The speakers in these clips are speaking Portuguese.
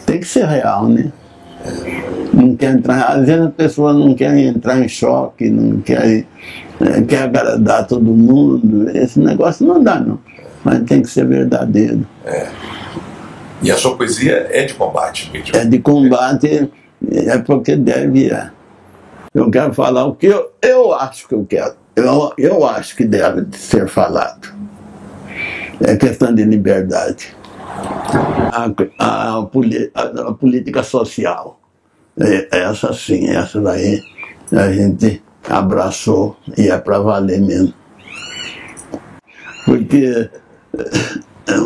Tem que ser real, né? Não quer entrar, às vezes a pessoa não quer entrar em choque, não quer agradar todo mundo. Esse negócio não dá, não. Mas tem que ser verdadeiro. E a sua poesia é de combate? É de combate, é porque deve. Eu quero falar o que eu acho que eu quero. Eu acho que deve ser falado. É questão de liberdade. A política social. Essa sim, essa daí a gente abraçou e é para valer mesmo. Porque,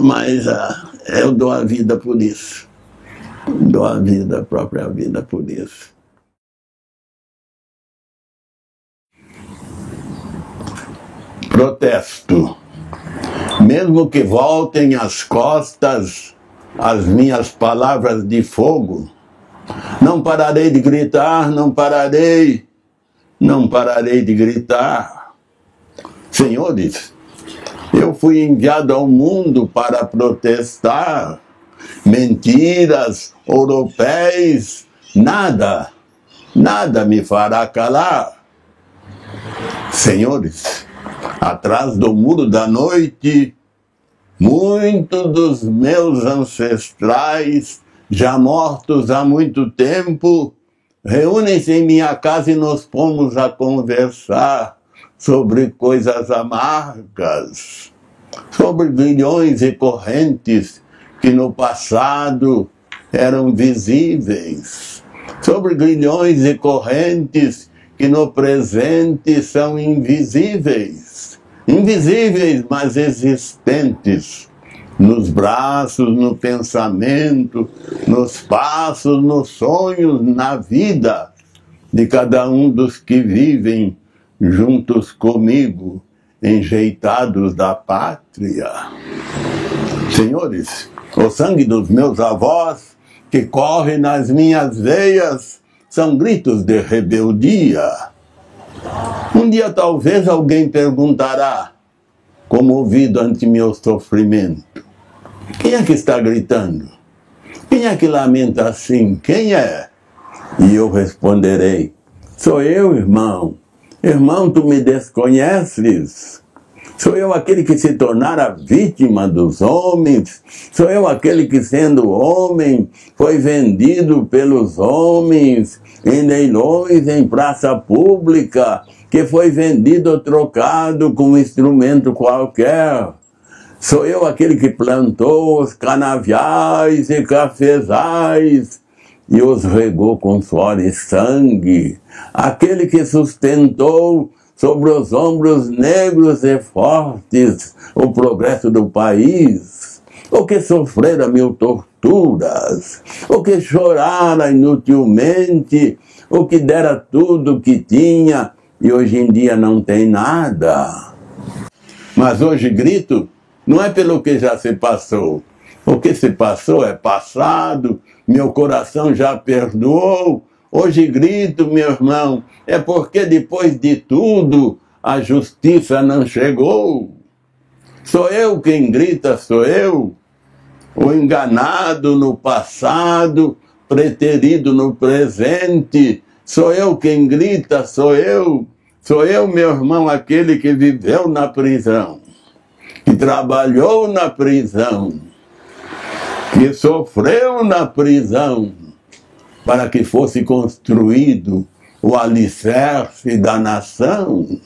mas eu dou a vida por isso. Dou a vida, a própria vida por isso. Protesto. Mesmo que voltem as costas as minhas palavras de fogo, não pararei de gritar, não pararei de gritar. Senhores, eu fui enviado ao mundo para protestar. Mentiras, europeus, nada me fará calar. Senhores, atrás do muro da noite, muitos dos meus ancestrais, já mortos há muito tempo, reúnem-se em minha casa e nos pomos a conversar sobre coisas amargas, sobre grilhões e correntes que no passado eram visíveis, sobre grilhões e correntes que no presente são invisíveis, mas existentes, nos braços, no pensamento, nos passos, nos sonhos, na vida de cada um dos que vivem juntos comigo, enjeitados da pátria. Senhores, o sangue dos meus avós, que corre nas minhas veias, são gritos de rebeldia. Um dia talvez alguém perguntará, comovido ante meu sofrimento, quem é que está gritando? Quem é que lamenta assim? Quem é? E eu responderei, sou eu, irmão. Irmão, tu me desconheces? Sou eu aquele que se tornara vítima dos homens? Sou eu aquele que, sendo homem, foi vendido pelos homens em leilões, em praça pública, que foi vendido ou trocado com um instrumento qualquer? Sou eu aquele que plantou os canaviais e cafezais e os regou com suor e sangue? Aquele que sustentou sobre os ombros negros e fortes o progresso do país? O que sofrera mil torturas? O que chorara inutilmente? O que dera tudo o que tinha e hoje em dia não tem nada? Mas hoje grito, não é pelo que já se passou. O que se passou é passado, meu coração já perdoou. Hoje grito, meu irmão, é porque depois de tudo a justiça não chegou. Sou eu quem grita, sou eu, o enganado no passado, preterido no presente. Sou eu quem grita, sou eu. Sou eu, meu irmão, aquele que viveu na prisão, que trabalhou na prisão, que sofreu na prisão, para que fosse construído o alicerce da nação.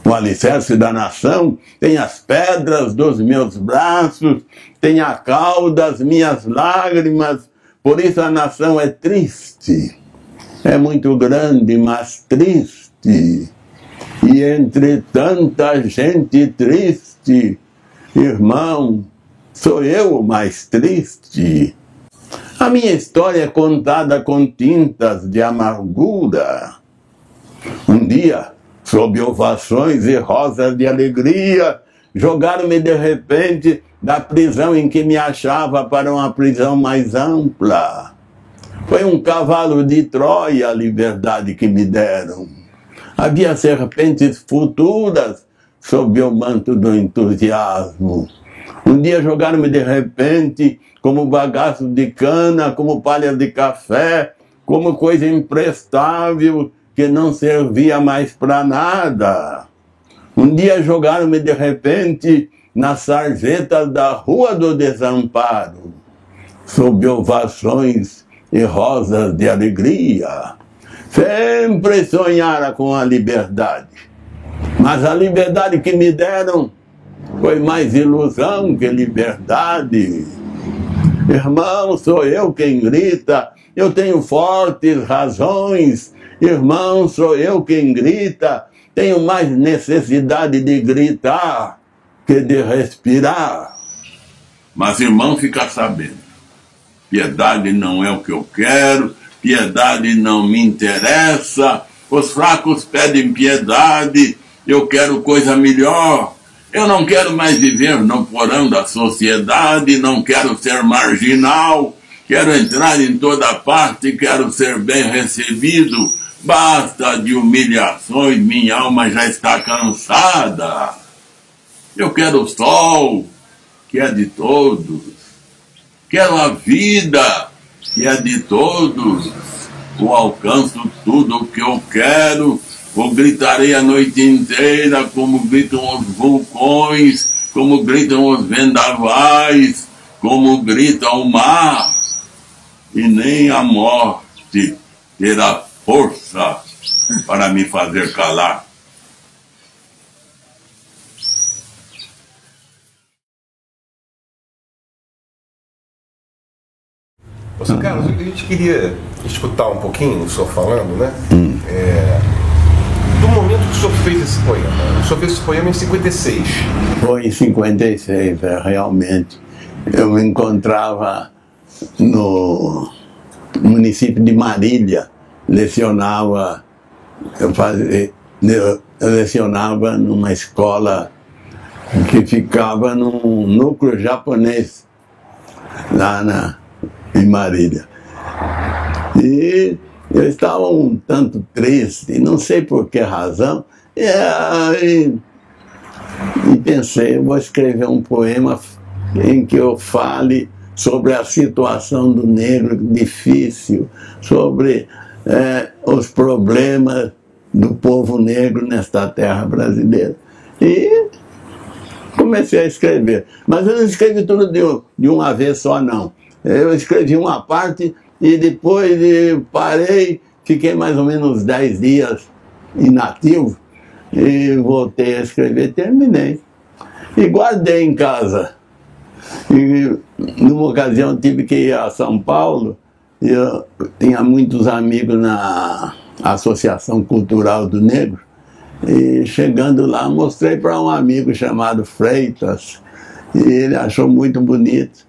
O alicerce da nação tem as pedras dos meus braços, tem a cal das minhas lágrimas, por isso a nação é triste. É muito grande, mas triste. E entre tanta gente triste, irmão, sou eu o mais triste. A minha história é contada com tintas de amargura. Um dia, sob ovações e rosas de alegria, jogaram-me de repente da prisão em que me achava para uma prisão mais ampla. Foi um cavalo de Troia a liberdade que me deram. Havia serpentes futuras sob o manto do entusiasmo. Um dia jogaram-me de repente como bagaço de cana, como palha de café, como coisa imprestável que não servia mais para nada. Um dia jogaram-me de repente nas sarjetas da Rua do Desamparo, sob ovações e rosas de alegria. Sempre sonhara com a liberdade, mas a liberdade que me deram foi mais ilusão que liberdade. Irmão, sou eu quem grita, eu tenho fortes razões. Irmão, sou eu quem grita, tenho mais necessidade de gritar que de respirar. Mas, irmão, fica sabendo, piedade não é o que eu quero, piedade não me interessa, os fracos pedem piedade, eu quero coisa melhor. Eu não quero mais viver no porão da sociedade, não quero ser marginal, quero entrar em toda parte, quero ser bem recebido. Basta de humilhações, minha alma já está cansada. Eu quero o sol, que é de todos. Quero a vida, que é de todos. Eu alcanço tudo o que eu quero. Eu gritarei a noite inteira, como gritam os vulcões, como gritam os vendavais, como grita o mar. E nem a morte terá força para me fazer calar. Seu Carlos, a gente queria escutar um pouquinho o senhor falando, né? Do momento que o senhor fez esse poema. O senhor fez esse poema em 56. Foi em 56, realmente. Eu me encontrava no município de Marília, eu lecionava numa escola que ficava num núcleo japonês, lá em Marília. E eu estava um tanto triste, não sei por que razão, e pensei, eu vou escrever um poema em que eu fale sobre a situação do negro difícil, sobre os problemas do povo negro nesta terra brasileira. E comecei a escrever. Mas eu não escrevi tudo de uma vez só, não. Eu escrevi uma parte e depois parei, fiquei mais ou menos 10 dias inativo e voltei a escrever, terminei. E guardei em casa. E numa ocasião tive que ir a São Paulo, e eu tinha muitos amigos na Associação Cultural do Negro, e chegando lá mostrei para um amigo chamado Freitas, e ele achou muito bonito.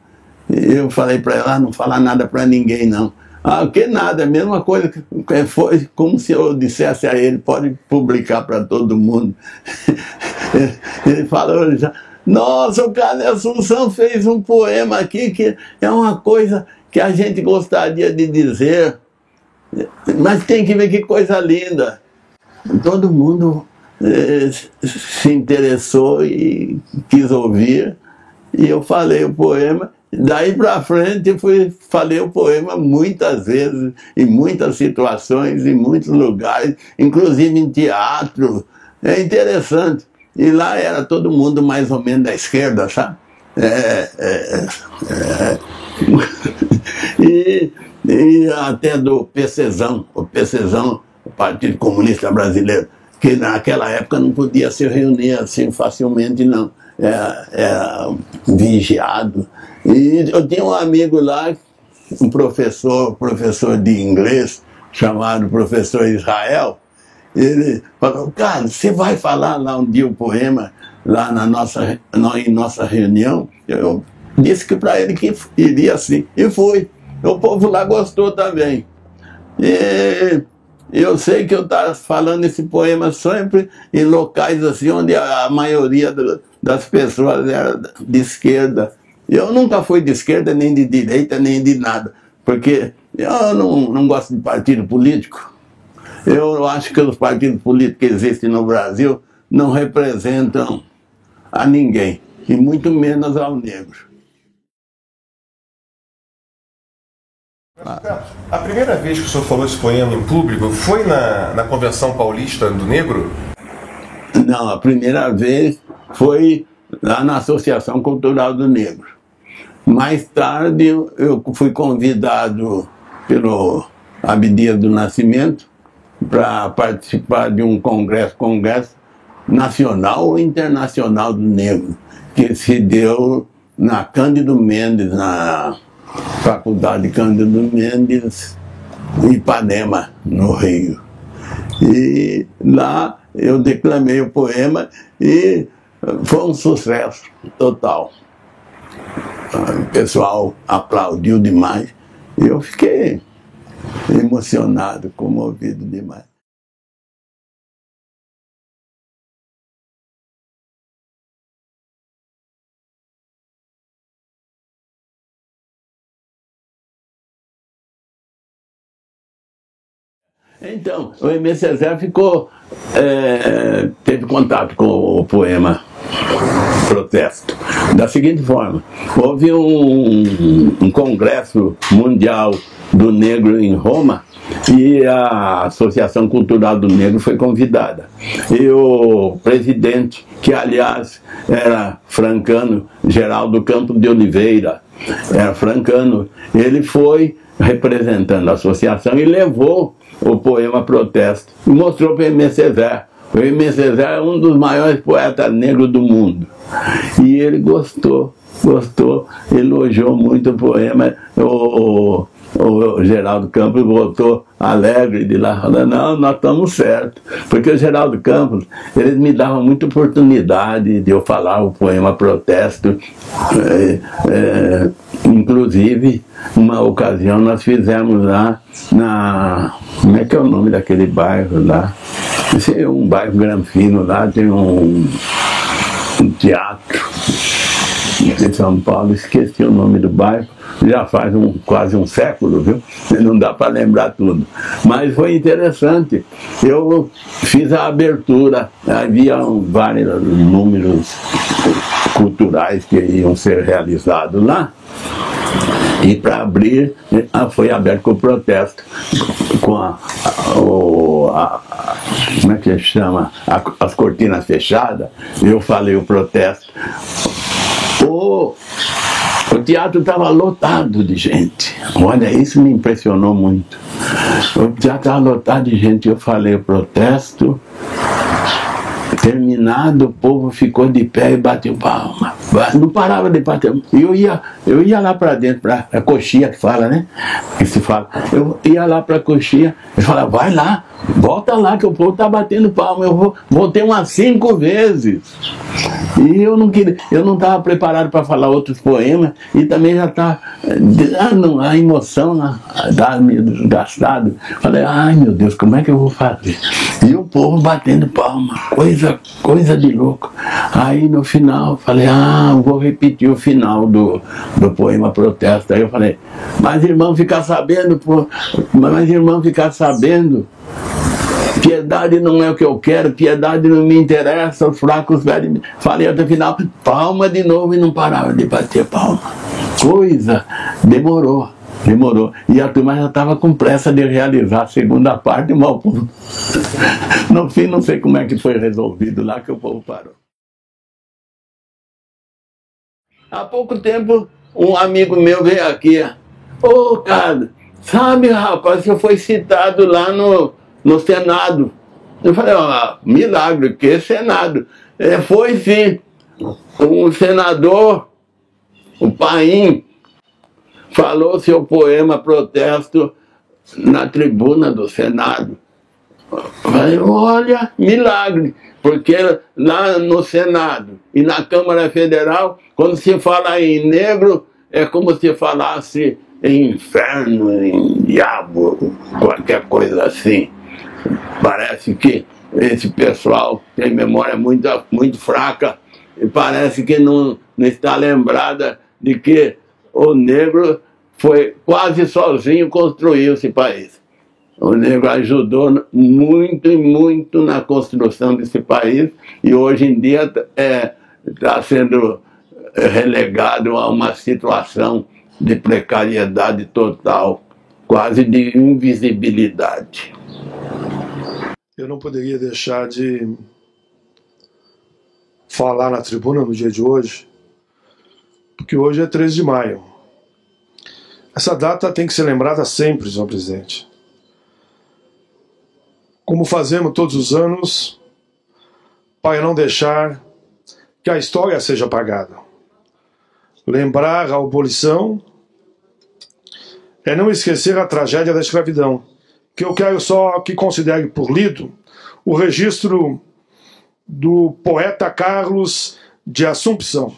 E eu falei para ele, não falar nada para ninguém não. Que nada, a mesma coisa, foi como se eu dissesse a ele, pode publicar para todo mundo. Ele falou já, nossa, o Carlos Assunção fez um poema aqui que é uma coisa que a gente gostaria de dizer, mas tem que ver que coisa linda. Todo mundo se interessou e quis ouvir, e eu falei o poema. Daí para frente falei o poema muitas vezes, em muitas situações, em muitos lugares, inclusive em teatro. É interessante. E lá era todo mundo mais ou menos da esquerda, sabe? E até do PCzão, o Partido Comunista Brasileiro, que naquela época não podia se reunir assim facilmente, não. Era vigiado. E eu tinha um amigo lá, um professor de inglês, chamado professor Israel. Ele falou, cara, você vai falar lá um dia o poema, lá em nossa reunião? Eu disse que para ele que iria sim, e fui. O povo lá gostou também. E eu sei que eu estava falando esse poema sempre em locais assim, onde a maioria das pessoas era de esquerda. Eu nunca fui de esquerda, nem de direita, nem de nada, porque eu não gosto de partido político. Eu acho que os partidos políticos que existem no Brasil não representam a ninguém. e muito menos ao negro. A primeira vez que o senhor falou esse poema em público foi na Convenção Paulista do Negro? Não, a primeira vez foi lá na Associação Cultural do Negro. Mais tarde eu fui convidado pelo Abdias do Nascimento para participar de um congresso nacional ou internacional do negro, que se deu na Cândido Mendes, na Faculdade Cândido Mendes, em Ipanema, no Rio. E lá eu declamei o poema e foi um sucesso total. O pessoal aplaudiu demais e eu fiquei emocionado, comovido demais. Então, o Aimé Césaire teve contato com o poema Protesto da seguinte forma: houve um congresso mundial do negro em Roma e a Associação Cultural do Negro foi convidada. E o presidente, que aliás era francano, Geraldo Campos de Oliveira, era francano, ele foi representando a associação e levou o poema Protesto e mostrou para o Aimé Césaire. O Aimé Césaire é um dos maiores poetas negros do mundo. E ele gostou, elogiou muito o poema. O Geraldo Campos voltou alegre de lá, falando: não, nós estamos certos. Porque o Geraldo Campos, ele me dava muita oportunidade de eu falar o poema Protesto. Inclusive, uma ocasião nós fizemos lá como é que é o nome daquele bairro lá? Esse é um bairro granfino lá, tem um teatro de São Paulo, esqueci o nome do bairro, já faz quase um século, viu? Não dá para lembrar tudo. Mas foi interessante. Eu fiz a abertura, havia vários números culturais que iam ser realizados lá. E para abrir, foi aberto com o Protesto, com como é que chama? As cortinas fechadas. Eu falei o Protesto. O teatro estava lotado de gente. Olha, isso me impressionou muito. O teatro estava lotado de gente. Eu falei o Protesto. Terminado, o povo ficou de pé e bateu palma. Não parava de bater. Eu ia lá para dentro, para a coxia que fala, né? Que se fala. Eu ia lá para a coxia e falava: vai lá, volta lá que o povo está batendo palma. Eu voltei umas 5 vezes. E eu não estava preparado para falar outros poemas e também já estava a emoção estava meio desgastado. Falei: ai meu Deus, como é que eu vou fazer? E o povo batendo palma, coisa de louco. Aí no final falei: vou repetir o final do poema Protesto. Aí eu falei: mas irmão, ficar sabendo, piedade não é o que eu quero, piedade não me interessa, os fracos velhos. Falei até o final, palma de novo e não parava de bater palma. Demorou. E a turma já estava com pressa de realizar a segunda parte, mas o povo... No fim, não sei como é que foi resolvido lá, que o povo parou. Há pouco tempo, um amigo meu veio aqui: ô, cara, sabe, rapaz, você foi citado lá no Senado. Eu falei: milagre, que Senado? Foi sim. Um senador, o Paim, falou seu poema Protesto na tribuna do Senado. Eu falei: olha, milagre, porque lá no Senado e na Câmara Federal, quando se fala em negro, é como se falasse em inferno, em diabo, qualquer coisa assim. Parece que esse pessoal tem memória muito fraca e parece que não está lembrada de que o negro foi quase sozinho construir esse país. O negro ajudou muito na construção desse país e hoje em dia está sendo relegado a uma situação de precariedade total, quase de invisibilidade. Eu não poderia deixar de falar na tribuna no dia de hoje, porque hoje é 13 de maio. Essa data tem que ser lembrada sempre, senhor presidente. Como fazemos todos os anos, para não deixar que a história seja apagada. Lembrar a abolição é não esquecer a tragédia da escravidão, que eu quero só que considere por lido o registro do poeta Carlos de Assumpção.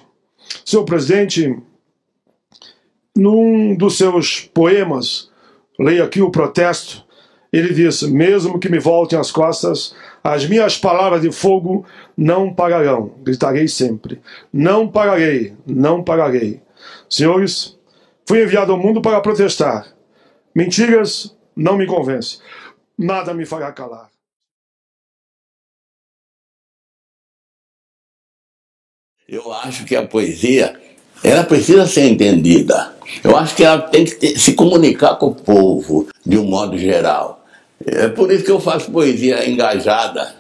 Senhor presidente, num dos seus poemas, leio aqui o protesto, ele diz: mesmo que me voltem as costas, as minhas palavras de fogo não pararão. Gritarei sempre: não pararei, não pararei. Senhores, fui enviado ao mundo para protestar. Mentiras não me convencem. Nada me fará calar. Eu acho que a poesia, ela precisa ser entendida. Eu acho que ela tem que se comunicar com o povo, de um modo geral. É por isso que eu faço poesia engajada,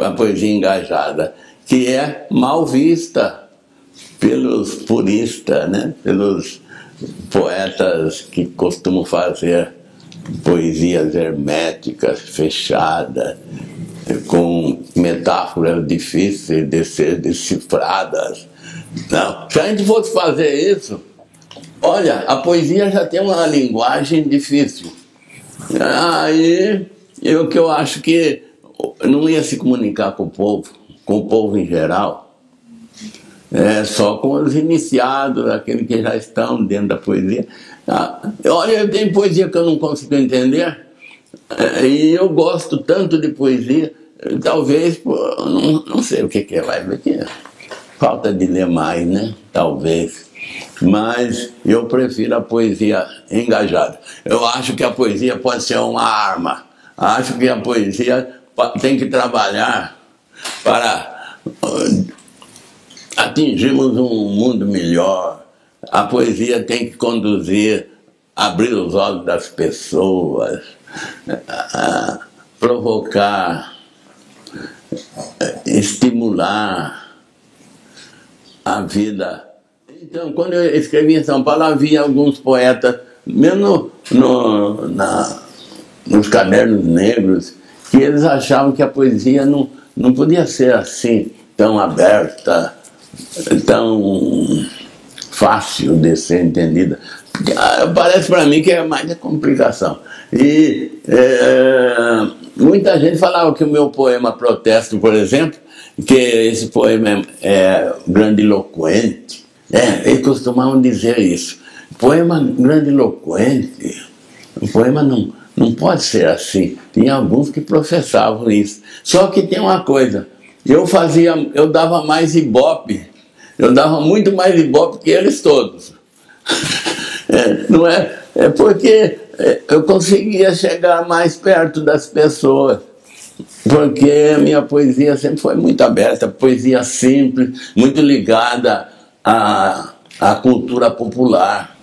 a poesia engajada, que é mal vista pelos puristas, né? Pelos poetas que costumam fazer poesias herméticas, fechadas, com metáforas difíceis de ser decifradas. Não. Se a gente fosse fazer isso, olha, a poesia já tem uma linguagem difícil. Aí eu acho que não ia se comunicar com o povo em geral, só com os iniciados, aqueles que já estão dentro da poesia. Olha, tem poesia que eu não consigo entender, e eu gosto tanto de poesia, talvez, não sei o que é, vai ver que é falta de ler mais, né? Talvez. Mas eu prefiro a poesia engajada. Eu acho que a poesia pode ser uma arma. Acho que a poesia tem que trabalhar para atingirmos um mundo melhor. A poesia tem que conduzir, abrir os olhos das pessoas, provocar, estimular a vida. Então, quando eu escrevi em São Paulo, havia alguns poetas, mesmo nos cadernos negros, que eles achavam que a poesia não podia ser assim, tão aberta, tão fácil de ser entendida. Parece para mim que é mais de complicação. E muita gente falava que o meu poema Protesto, por exemplo, que esse poema é grandiloquente. Eles costumavam dizer isso. Poema grandiloquente, o poema não pode ser assim. Tinha alguns que professavam isso. Só que tem uma coisa, eu dava mais ibope, eu dava muito mais ibope que eles todos. Não é? É porque eu conseguia chegar mais perto das pessoas. Porque a minha poesia sempre foi muito aberta, poesia simples, muito ligada à cultura popular.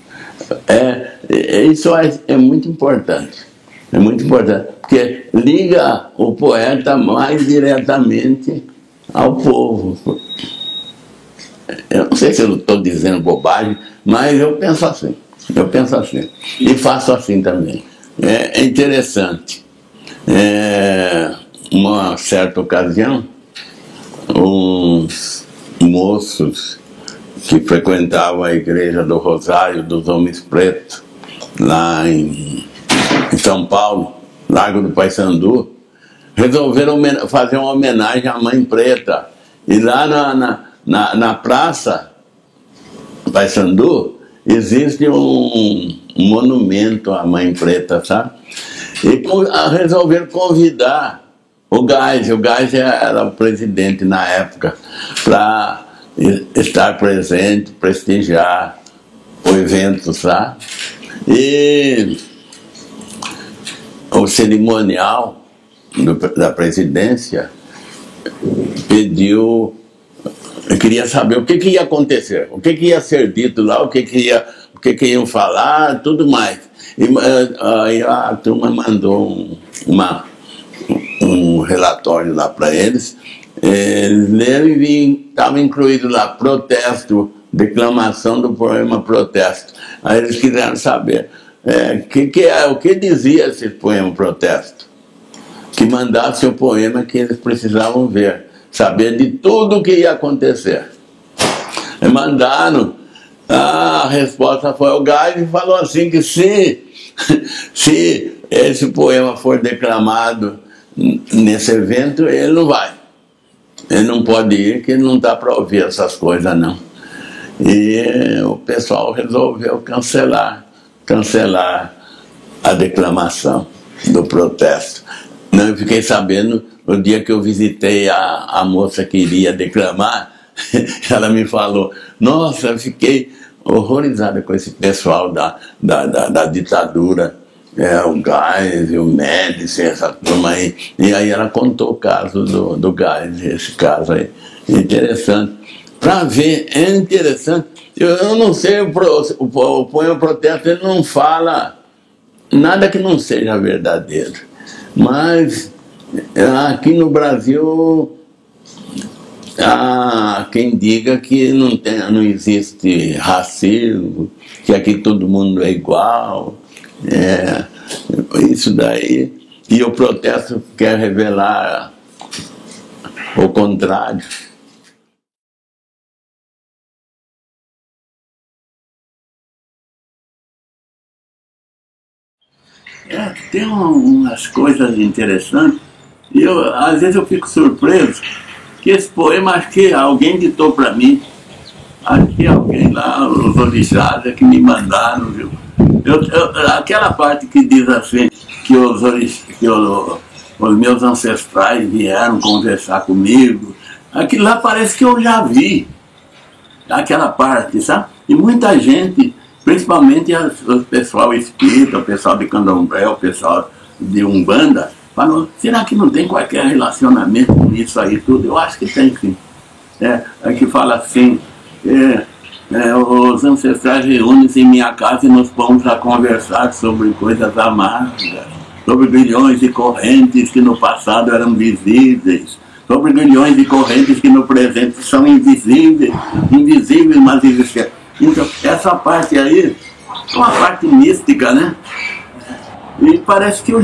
Isso é muito importante. É muito importante, porque liga o poeta mais diretamente ao povo. Eu não sei se eu estou dizendo bobagem, mas eu penso assim. Eu penso assim. E faço assim também. É interessante. Uma certa ocasião, uns moços que frequentavam a igreja do Rosário dos Homens Pretos, lá em São Paulo, Largo do Paissandu, resolveram fazer uma homenagem à Mãe Preta. E lá na praça Paissandu existe um monumento à Mãe Preta, sabe? E resolveram convidar o Gás era o presidente na época, para estar presente, prestigiar o evento, sabe? E o cerimonial da presidência pediu Eu queria saber o que ia acontecer, o que ia ser dito lá, o que iam falar, tudo mais. E aí a turma mandou um relatório lá para eles. Eles leram e estava incluído lá protesto, declamação do poema protesto. Aí eles quiseram saber o que dizia esse poema protesto. Que mandasse o poema que eles precisavam ver, saber de tudo o que ia acontecer. E mandaram, a resposta foi o Gás e falou assim que se esse poema for declamado nesse evento, ele não vai. Ele não pode ir, que ele não dá para ouvir essas coisas, não. E o pessoal resolveu cancelar a declamação do protesto. Não, eu fiquei sabendo, no dia que eu visitei a moça que iria declamar, ela me falou, nossa, eu fiquei horrorizada com esse pessoal da ditadura, o Gás e o Médici, essa turma aí. E aí ela contou o caso do Gás, esse caso aí. Interessante. Para ver, é interessante. Eu não sei, o poema protesto, ele não fala nada que não seja verdadeiro. Mas aqui no Brasil, há quem diga que não existe racismo, que aqui todo mundo é igual. Isso daí. E o protesto quer revelar o contrário. Tem umas coisas interessantes, e às vezes eu fico surpreso que esse poema, acho que alguém ditou para mim, acho que alguém lá, os orixás que me mandaram, viu? Aquela parte que diz assim, que os meus ancestrais vieram conversar comigo, aquilo lá parece que eu já vi, aquela parte, sabe? E muita gente, principalmente o pessoal espírita, o pessoal de Candomblé, o pessoal de Umbanda, falou, será que não tem qualquer relacionamento com isso aí tudo? Eu acho que tem, sim. Que fala assim, os ancestrais reúnem-se em minha casa e nos pomos a conversar sobre coisas amargas, sobre grilhões e correntes que no passado eram visíveis, sobre grilhões e correntes que no presente são invisíveis, mas existem. Então, essa parte aí é uma parte mística, né? E parece que eu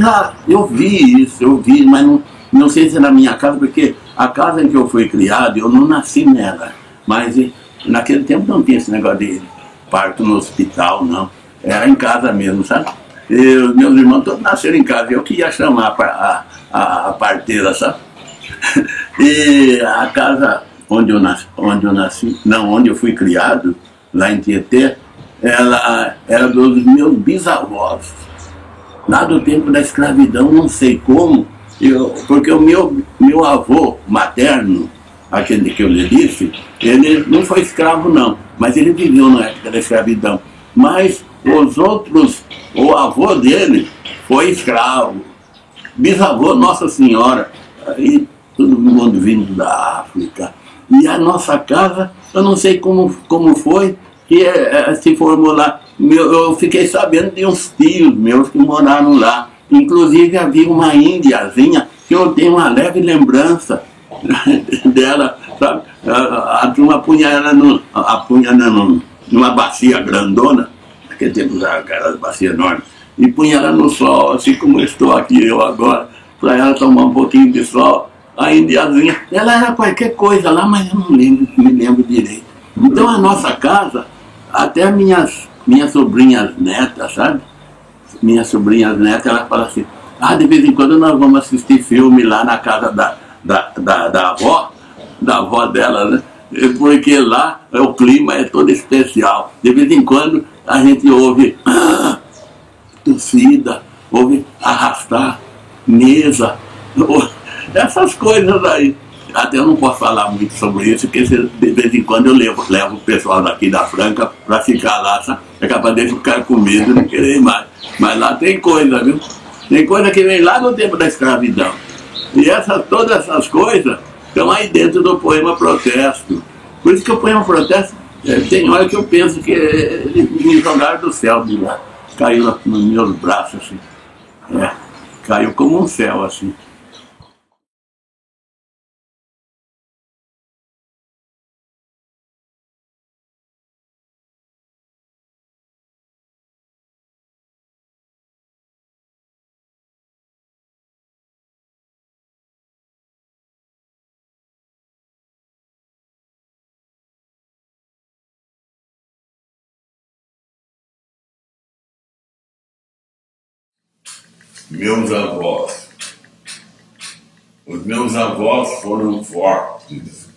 vi isso, mas não sei se é na minha casa, porque a casa em que eu fui criado, eu não nasci nela. Mas naquele tempo não tinha esse negócio de parto no hospital, não. Era em casa mesmo, sabe? E meus irmãos todos nasceram em casa, eu que ia chamar a parteira, sabe? E a casa onde eu fui criado, lá em Tietê, ela era dos meus bisavós, lá do tempo da escravidão, não sei como, porque o meu avô materno, aquele que eu lhe disse, ele não foi escravo não, mas ele viveu na época da escravidão. Mas os outros, o avô dele foi escravo, bisavô Nossa Senhora, e todo mundo vindo da África. E a nossa casa, eu não sei como foi, que se formou lá. Eu fiquei sabendo de uns tios meus que moraram lá. Inclusive havia uma índiazinha que eu tenho uma leve lembrança dela, sabe? A turma punha ela numa bacia grandona, naquele tempo usava aquelas bacias enormes, e punha ela no sol, assim como estou aqui eu agora, para ela tomar um pouquinho de sol. A indiazinha, ela era qualquer coisa lá, mas eu não me lembro direito. Então a nossa casa, até minhas sobrinhas netas, sabe? Minhas sobrinhas netas, elas falam assim, de vez em quando nós vamos assistir filme lá na casa da avó dela, né? Porque lá o clima é todo especial. De vez em quando a gente ouve tossida, ouve arrastar mesa, essas coisas aí. Até eu não posso falar muito sobre isso, porque de vez em quando eu levo o pessoal daqui da Franca para ficar lá, sabe? É capaz de ficar com medo, não querer ir mais. Mas lá tem coisa, viu? Tem coisa que vem lá no tempo da escravidão. E todas essas coisas estão aí dentro do poema protesto. Por isso que eu ponho um protesto. Tem hora que eu penso que eles me jogaram do céu de lá. Caiu nos meus braços, assim. Caiu como um céu, assim. Meus avós. Os meus avós foram fortes.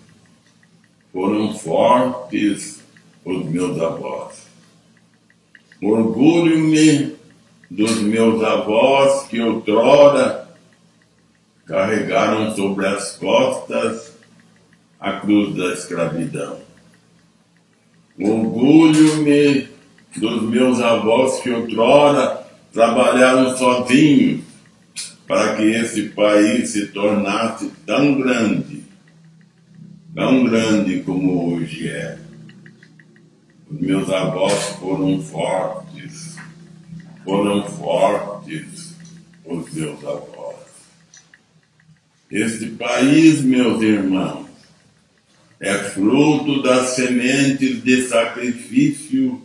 Foram fortes os meus avós. Orgulho-me dos meus avós que outrora carregaram sobre as costas a cruz da escravidão. Orgulho-me dos meus avós que outrora trabalharam sozinhos para que esse país se tornasse tão grande como hoje é. Os meus avós foram fortes os meus avós. Este país, meus irmãos, é fruto das sementes de sacrifício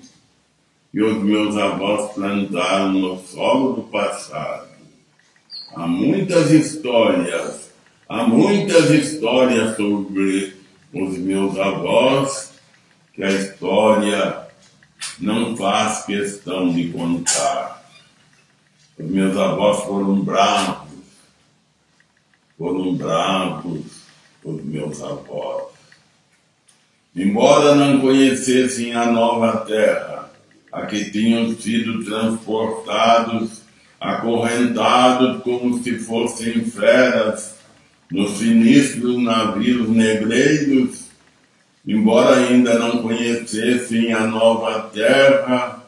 que os meus avós plantaram no solo do passado. Há muitas histórias sobre os meus avós que a história não faz questão de contar. Os meus avós foram bravos os meus avós. Embora não conhecessem a nova terra, a que tinham sido transportados, acorrentados como se fossem feras nos sinistros navios negreiros, embora ainda não conhecessem a nova terra,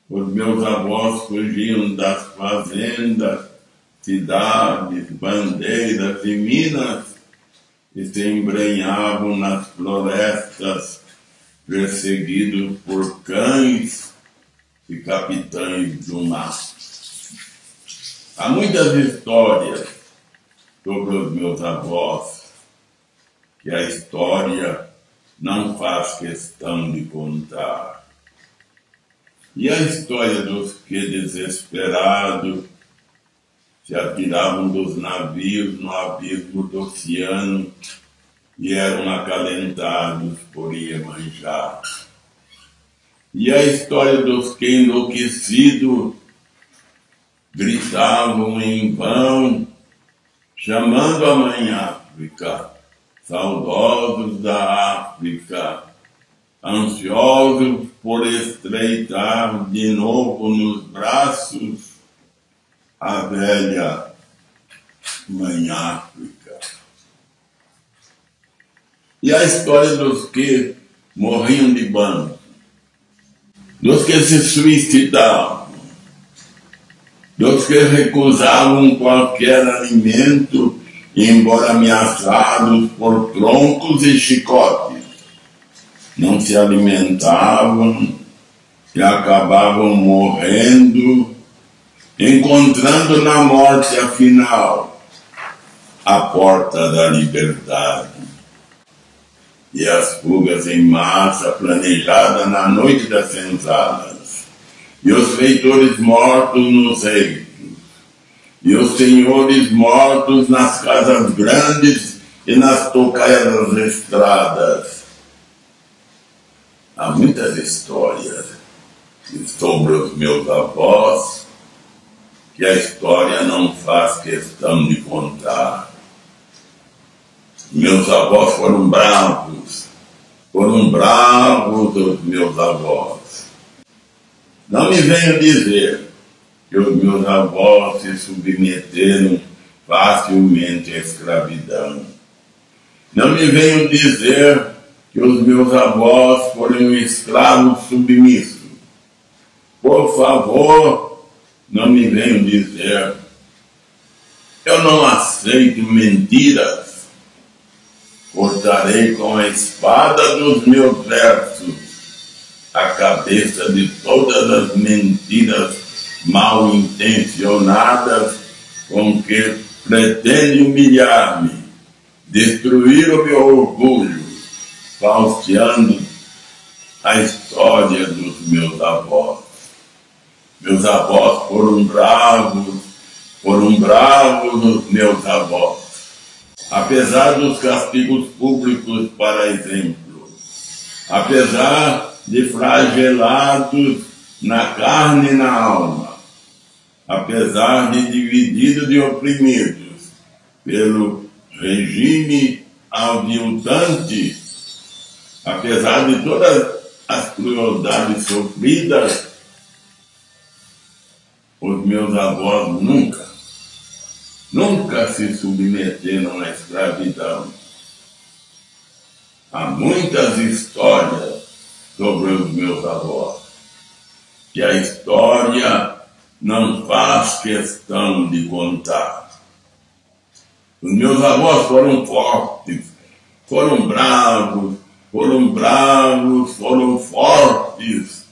os meus avós fugiam das fazendas, cidades, bandeiras e minas e se embrenhavam nas florestas, perseguidos por cães e capitães do mar. Há muitas histórias sobre os meus avós que a história não faz questão de contar. E a história dos que, desesperados, se atiravam dos navios no abismo do oceano e eram acalentados por Iemanjá. E a história dos que, enlouquecidos, gritavam em vão, chamando a Mãe África, saudosos da África, ansiosos por estreitar de novo nos braços a velha Mãe África. E a história dos que morriam de banho, dos que se suicidavam, dos que recusavam qualquer alimento, embora ameaçados por troncos e chicotes, não se alimentavam e acabavam morrendo, encontrando na morte, afinal, a porta da liberdade. E as fugas em massa planejadas na noite das senzalas, e os feitores mortos nos reinos, e os senhores mortos nas casas grandes e nas tocaias das estradas. Há muitas histórias sobre os meus avós que a história não faz questão de contar. Meus avós foram bravos os meus avós. Não me venham dizer que os meus avós se submeteram facilmente à escravidão. Não me venham dizer que os meus avós foram escravos submissos. Por favor, não me venham dizer. Eu não aceito mentiras cortarei com a espada dos meus versos a cabeça de todas as mentiras mal intencionadas com que pretende humilhar-me, destruir o meu orgulho, falseando a história dos meus avós. Meus avós foram bravos os meus avós. Apesar dos castigos públicos, para exemplo, apesar de flagelados na carne e na alma, apesar de divididos e oprimidos pelo regime aviltante, apesar de todas as crueldades sofridas, os meus avós nunca se submeteram à escravidão. Há muitas histórias sobre os meus avós, que a história não faz questão de contar. Os meus avós foram fortes, foram bravos, foram fortes,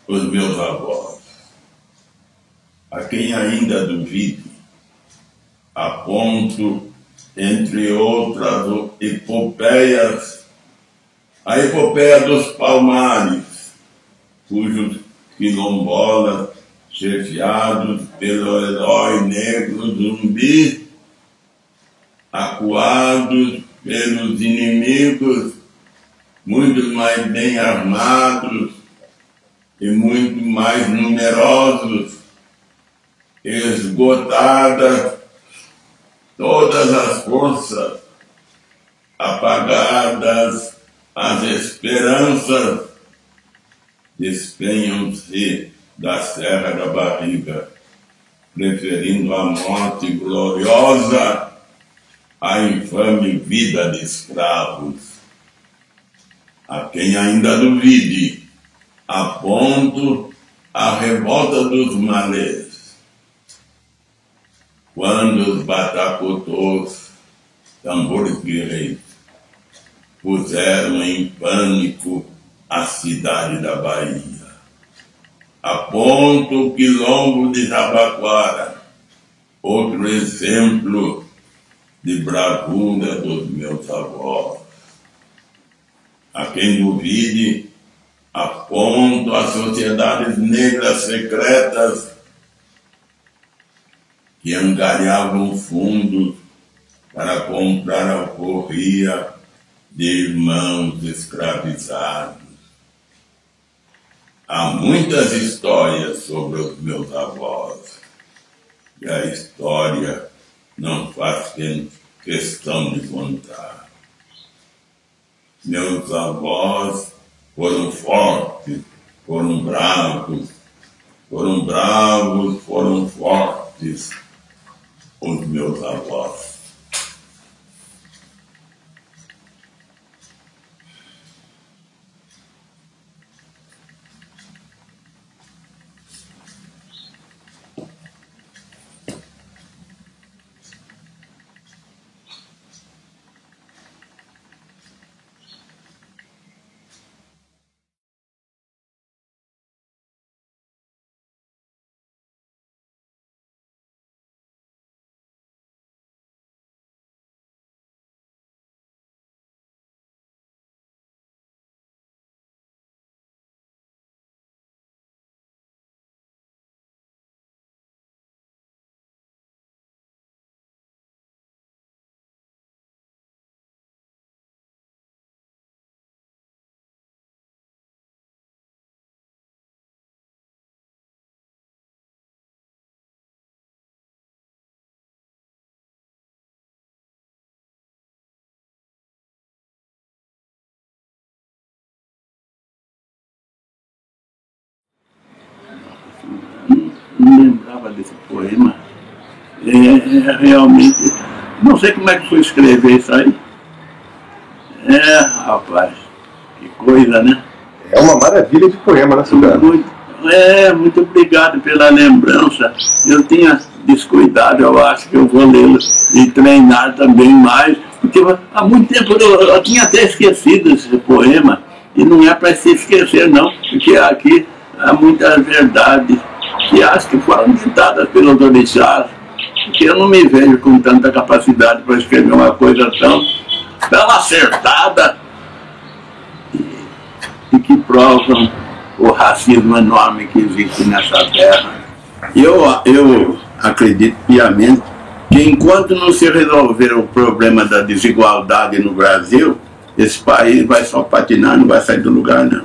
os meus avós. A quem ainda duvide, aponto, entre outras epopeias, a epopeia dos Palmares, cujos quilombolas, chefiados pelo herói negro Zumbi, acuados pelos inimigos, muito mais bem armados e muito mais numerosos, esgotadas todas as forças, apagadas as esperanças, despenham-se da Serra da Barriga, preferindo a morte gloriosa à infame vida de escravos. A quem ainda duvide, aponto a revolta dos malês, quando os batacotôs, tambores guerreiros, puseram em pânico a cidade da Bahia. Aponto o quilombo de Jabaquara, outro exemplo de bravura dos meus avós. A quem duvide, aponto as sociedades negras secretas que angariavam fundos para comprar a alforria de irmãos escravizados. Há muitas histórias sobre os meus avós, e a história não faz questão de contar. Meus avós foram fortes, foram bravos, foram fortes, os meus avós. Não lembrava desse poema. Realmente, não sei como é que foi escrever isso aí. Rapaz, que coisa, né? É uma maravilha de poema, né, Suzano? Muito obrigado pela lembrança. Eu tinha descuidado, eu acho que eu vou lê-lo e treinar também mais, porque Porque há muito tempo eu tinha até esquecido esse poema, e não é para se esquecer não, porque aqui há muitas verdades que acho que foram ditadas pelos orixás, porque eu não me vejo com tanta capacidade para escrever uma coisa tão acertada e que provam o racismo enorme que existe nessa terra. Eu acredito piamente que enquanto não se resolver o problema da desigualdade no Brasil, esse país vai só patinar, não vai sair do lugar não.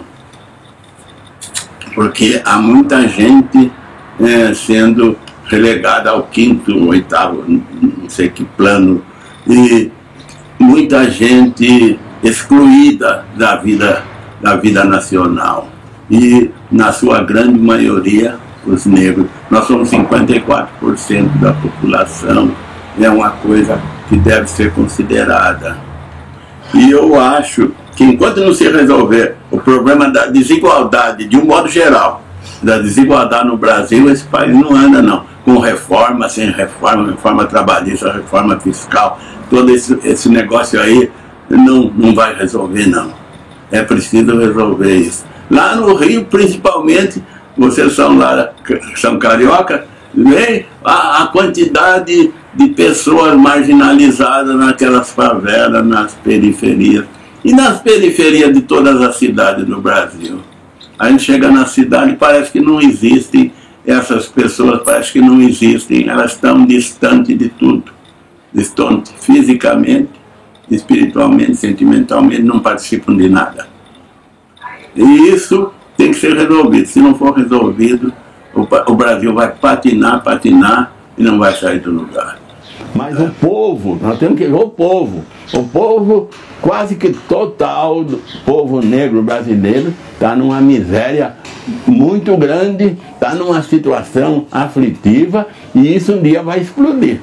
Porque há muita gente sendo relegada ao quinto, oitavo, não sei que plano, e muita gente excluída da vida nacional. E, na sua grande maioria, os negros. Nós somos 54% da população. É uma coisa que deve ser considerada. E eu acho que enquanto não se resolver o problema da desigualdade, de um modo geral, da desigualdade no Brasil, esse país não anda não. Com reforma, sem reforma, reforma trabalhista, reforma fiscal, todo esse negócio aí não vai resolver não. É preciso resolver isso. Lá no Rio, principalmente, vocês são carioca, vê a quantidade de pessoas marginalizadas naquelas favelas, nas periferias. E nas periferias de todas as cidades do Brasil. A gente chega na cidade e parece que não existem essas pessoas, parece que não existem, elas estão distantes de tudo. Distantes fisicamente, espiritualmente, sentimentalmente, não participam de nada. E isso tem que ser resolvido. Se não for resolvido, o Brasil vai patinar e não vai sair do lugar. Mas o povo, nós temos que ver o povo quase que total, do povo negro brasileiro, está numa miséria muito grande, está numa situação aflitiva, e isso um dia vai explodir.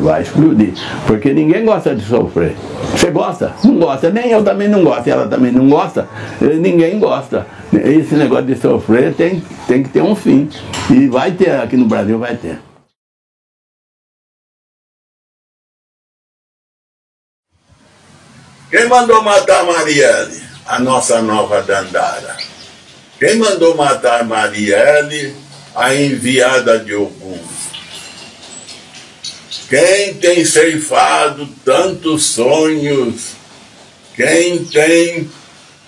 Vai explodir, porque ninguém gosta de sofrer. Você gosta? Não gosta, nem eu também não gosto, ela também não gosta, ninguém gosta. Esse negócio de sofrer tem que ter um fim, e vai ter, aqui no Brasil vai ter. Quem mandou matar Marielle, a nossa nova Dandara? Quem mandou matar Marielle, a enviada de Ogum? Quem tem ceifado tantos sonhos? Quem tem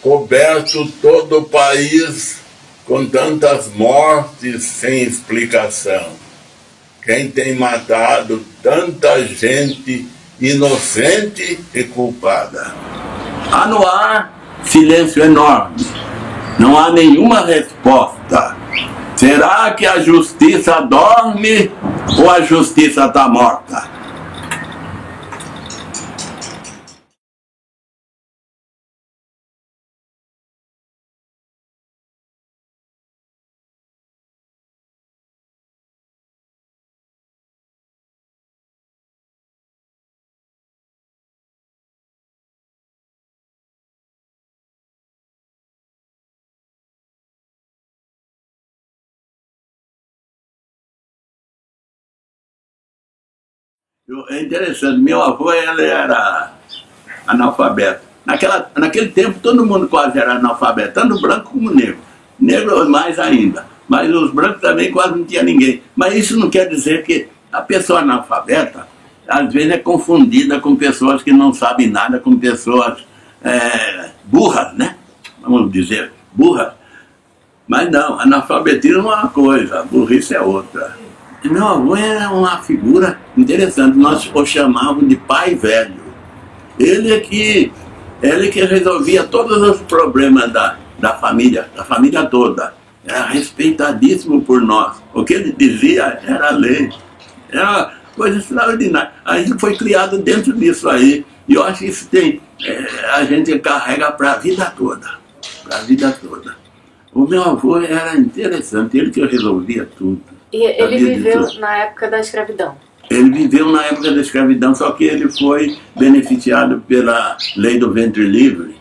coberto todo o país com tantas mortes sem explicação? Quem tem matado tanta gente inocente e culpada? Há no ar silêncio enorme. Não há nenhuma resposta. Será que a justiça dorme ou a justiça está morta? É interessante, meu avô ele era analfabeto. Naquele tempo todo mundo quase era analfabeto, tanto branco como negro. Negro mais ainda, mas os brancos também quase não tinha ninguém. Mas isso não quer dizer que a pessoa analfabeta, às vezes é confundida com pessoas que não sabem nada, com pessoas burras, né? Vamos dizer, burras. Mas não, analfabetismo é uma coisa, burrice é outra. Meu avô era uma figura interessante, nós o chamávamos de pai velho. Ele que resolvia todos os problemas da família toda. Era respeitadíssimo por nós. O que ele dizia era lei. Era uma coisa extraordinária. A gente foi criado dentro disso aí. E eu acho que isso a gente carrega para a vida toda. Para a vida toda. O meu avô era interessante, ele que resolvia tudo. E ele viveu na época da escravidão? Ele viveu na época da escravidão, só que ele foi beneficiado pela lei do ventre livre,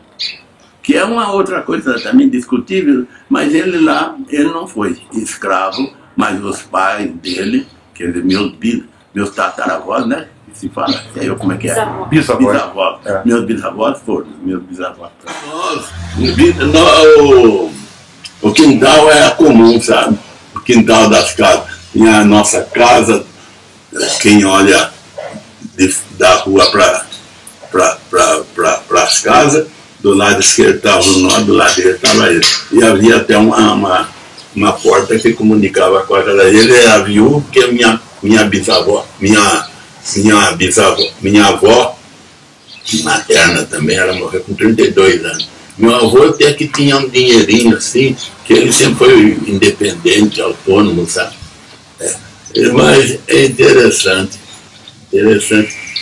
que é uma outra coisa também discutível, mas ele não foi escravo, mas os pais dele, quer dizer, meus tataravós, né, Se fala, como é que é? Bisavó. Bisavó. É. Meus bisavós foram, meus bisavós. O quintal era comum, sabe? O quintal das casas. Tinha a nossa casa, quem olha da rua para as casas, do lado esquerdo estava o nó, do lado direito estava ele. E havia até uma porta que comunicava com a casa dele. Ele era viúvo, porque minha bisavó, minha avó materna também, ela morreu com 32 anos. Meu avô até que tinha um dinheirinho assim, que ele sempre foi independente, autônomo, sabe? Mas é interessante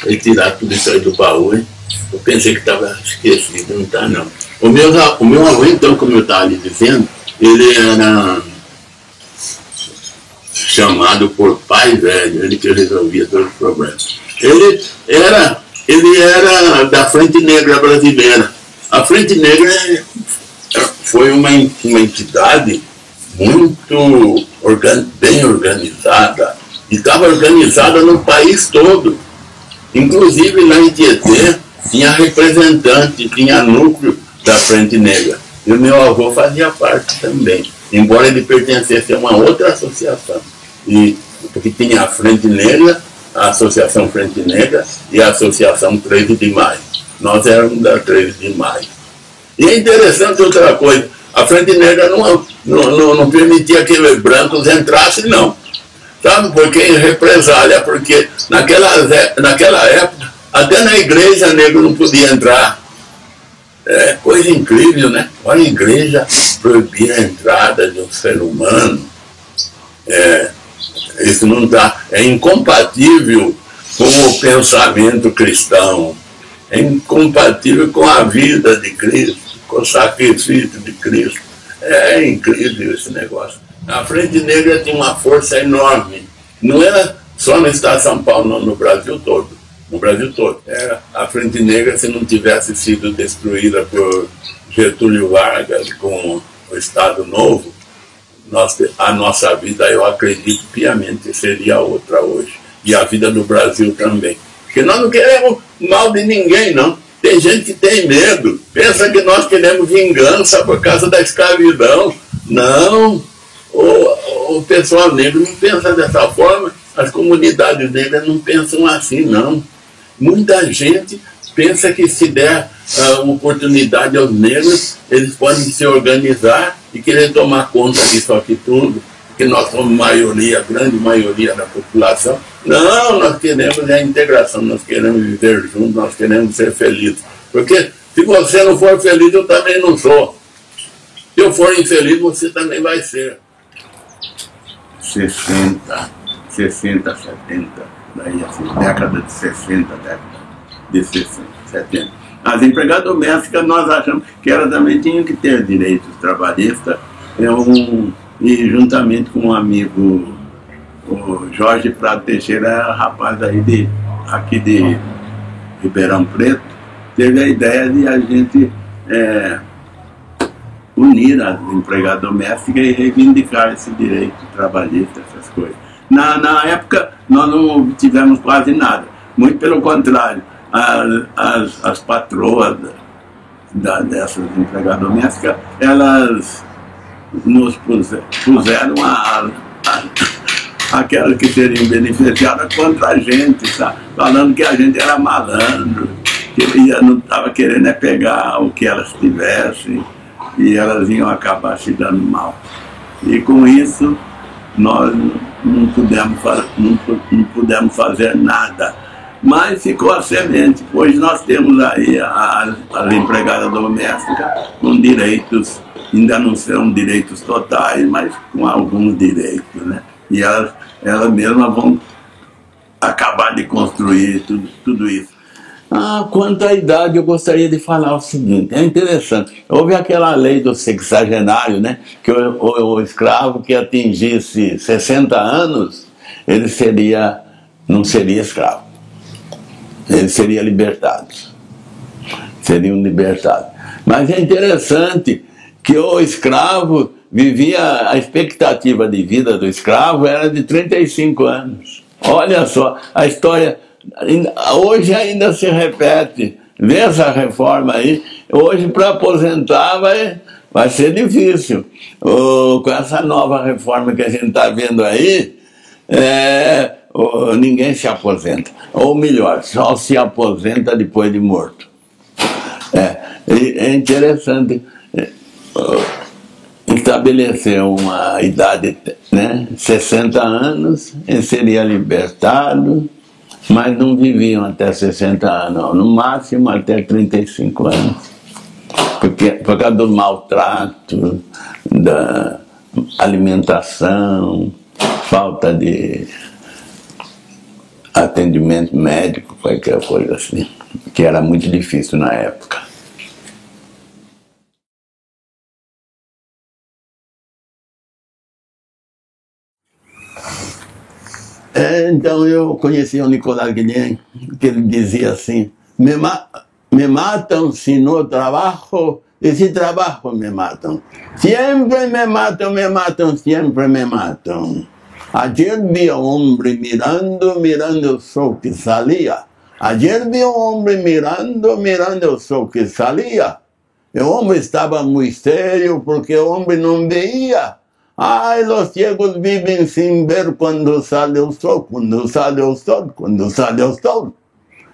retirar tudo isso aí do baú, hein? Eu pensei que estava esquecido, não está não. O meu avô, então, como eu estava lhe dizendo, ele era chamado por pai velho, ele que resolvia todos os problemas. Ele era da Frente Negra Brasileira. A Frente Negra foi uma entidade muito bem organizada, e estava organizada no país todo. Inclusive lá em Tietê tinha representante, tinha núcleo da Frente Negra. E o meu avô fazia parte também, embora ele pertencesse a uma outra associação. Porque tinha a Frente Negra, a Associação Frente Negra e a Associação 13 de Maio. Nós éramos da 13 de Maio. E é interessante outra coisa, a Frente Negra não permitia que os brancos entrassem, não. Sabe por quê? Represália, porque naquela época, até na igreja negro não podia entrar. É coisa incrível, né? Olha, a igreja proibir a entrada de um ser humano. Isso não dá, é incompatível com o pensamento cristão, é incompatível com a vida de Cristo, com o sacrifício de Cristo. É incrível esse negócio. A Frente Negra tinha uma força enorme, não era só no estado de São Paulo, não, no Brasil todo. No Brasil todo. Era a Frente Negra, se não tivesse sido destruída por Getúlio Vargas com o Estado Novo, a nossa vida, eu acredito piamente, seria outra hoje. E a vida do Brasil também. Porque nós não queremos mal de ninguém, não. Tem gente que tem medo. Pensa que nós queremos vingança por causa da escravidão. Não. O pessoal negro não pensa dessa forma. As comunidades negras não pensam assim, não. Muita gente pensa que se der oportunidade aos negros, eles podem se organizar e querer tomar conta disso aqui tudo, porque nós somos maioria, grande maioria da população. Não, nós queremos a integração, nós queremos viver juntos, nós queremos ser felizes. Porque se você não for feliz, eu também não sou. Se eu for infeliz, você também vai ser. 60, 70, daí assim, década de 60, década de 60, 70. As empregadas domésticas nós achamos que elas também tinham que ter direitos trabalhistas, e juntamente com um amigo, o Jorge Prado Teixeira, rapaz aqui de Ribeirão Preto, teve a ideia de a gente unir as empregadas domésticas e reivindicar esse direito trabalhista, essas coisas. Na época nós não tivemos quase nada, muito pelo contrário. As patroas dessas empregadas domésticas, elas nos puseram aquelas que seriam beneficiadas contra a gente, sabe? Falando que a gente era malandro, que não estava querendo pegar o que elas tivessem e elas iam acabar se dando mal. E com isso nós não pudemos fazer nada. Mas ficou a semente. Hoje nós temos aí as empregadas domésticas com direitos, ainda não são direitos totais, mas com alguns direitos, né? E elas mesmas vão acabar de construir tudo isso. Quanto à idade, eu gostaria de falar o seguinte, é interessante. Houve aquela lei do sexagenário, né? Que o escravo que atingisse 60 anos, ele não seria escravo. Ele seria libertado. Seriam libertados. Mas é interessante que o escravo vivia, a expectativa de vida do escravo era de 35 anos. Olha só, a história Hoje ainda se repete. Vê essa reforma aí. Hoje, para aposentar, vai ser difícil. Com essa nova reforma que a gente está vendo aí, ninguém se aposenta. Ou melhor, só se aposenta depois de morto. É interessante estabelecer uma idade, né? 60 anos, ele seria libertado, mas não viviam até 60 anos, no máximo até 35 anos. Por causa do maltrato, da alimentação, falta de atendimento médico, qualquer coisa assim, que era muito difícil na época. Então eu conheci o Nicolás Guilhem, que ele dizia assim: me matam si no trabajo, e si trabajo me matam. Siempre me matam, siempre me matam. Ayer vi a un hombre mirando el sol que salía. Ayer vi a un hombre mirando el sol que salía. El hombre estaba muy serio porque el hombre no veía. Ay, los ciegos viven sin ver cuando sale el sol, cuando sale el sol, cuando sale el sol.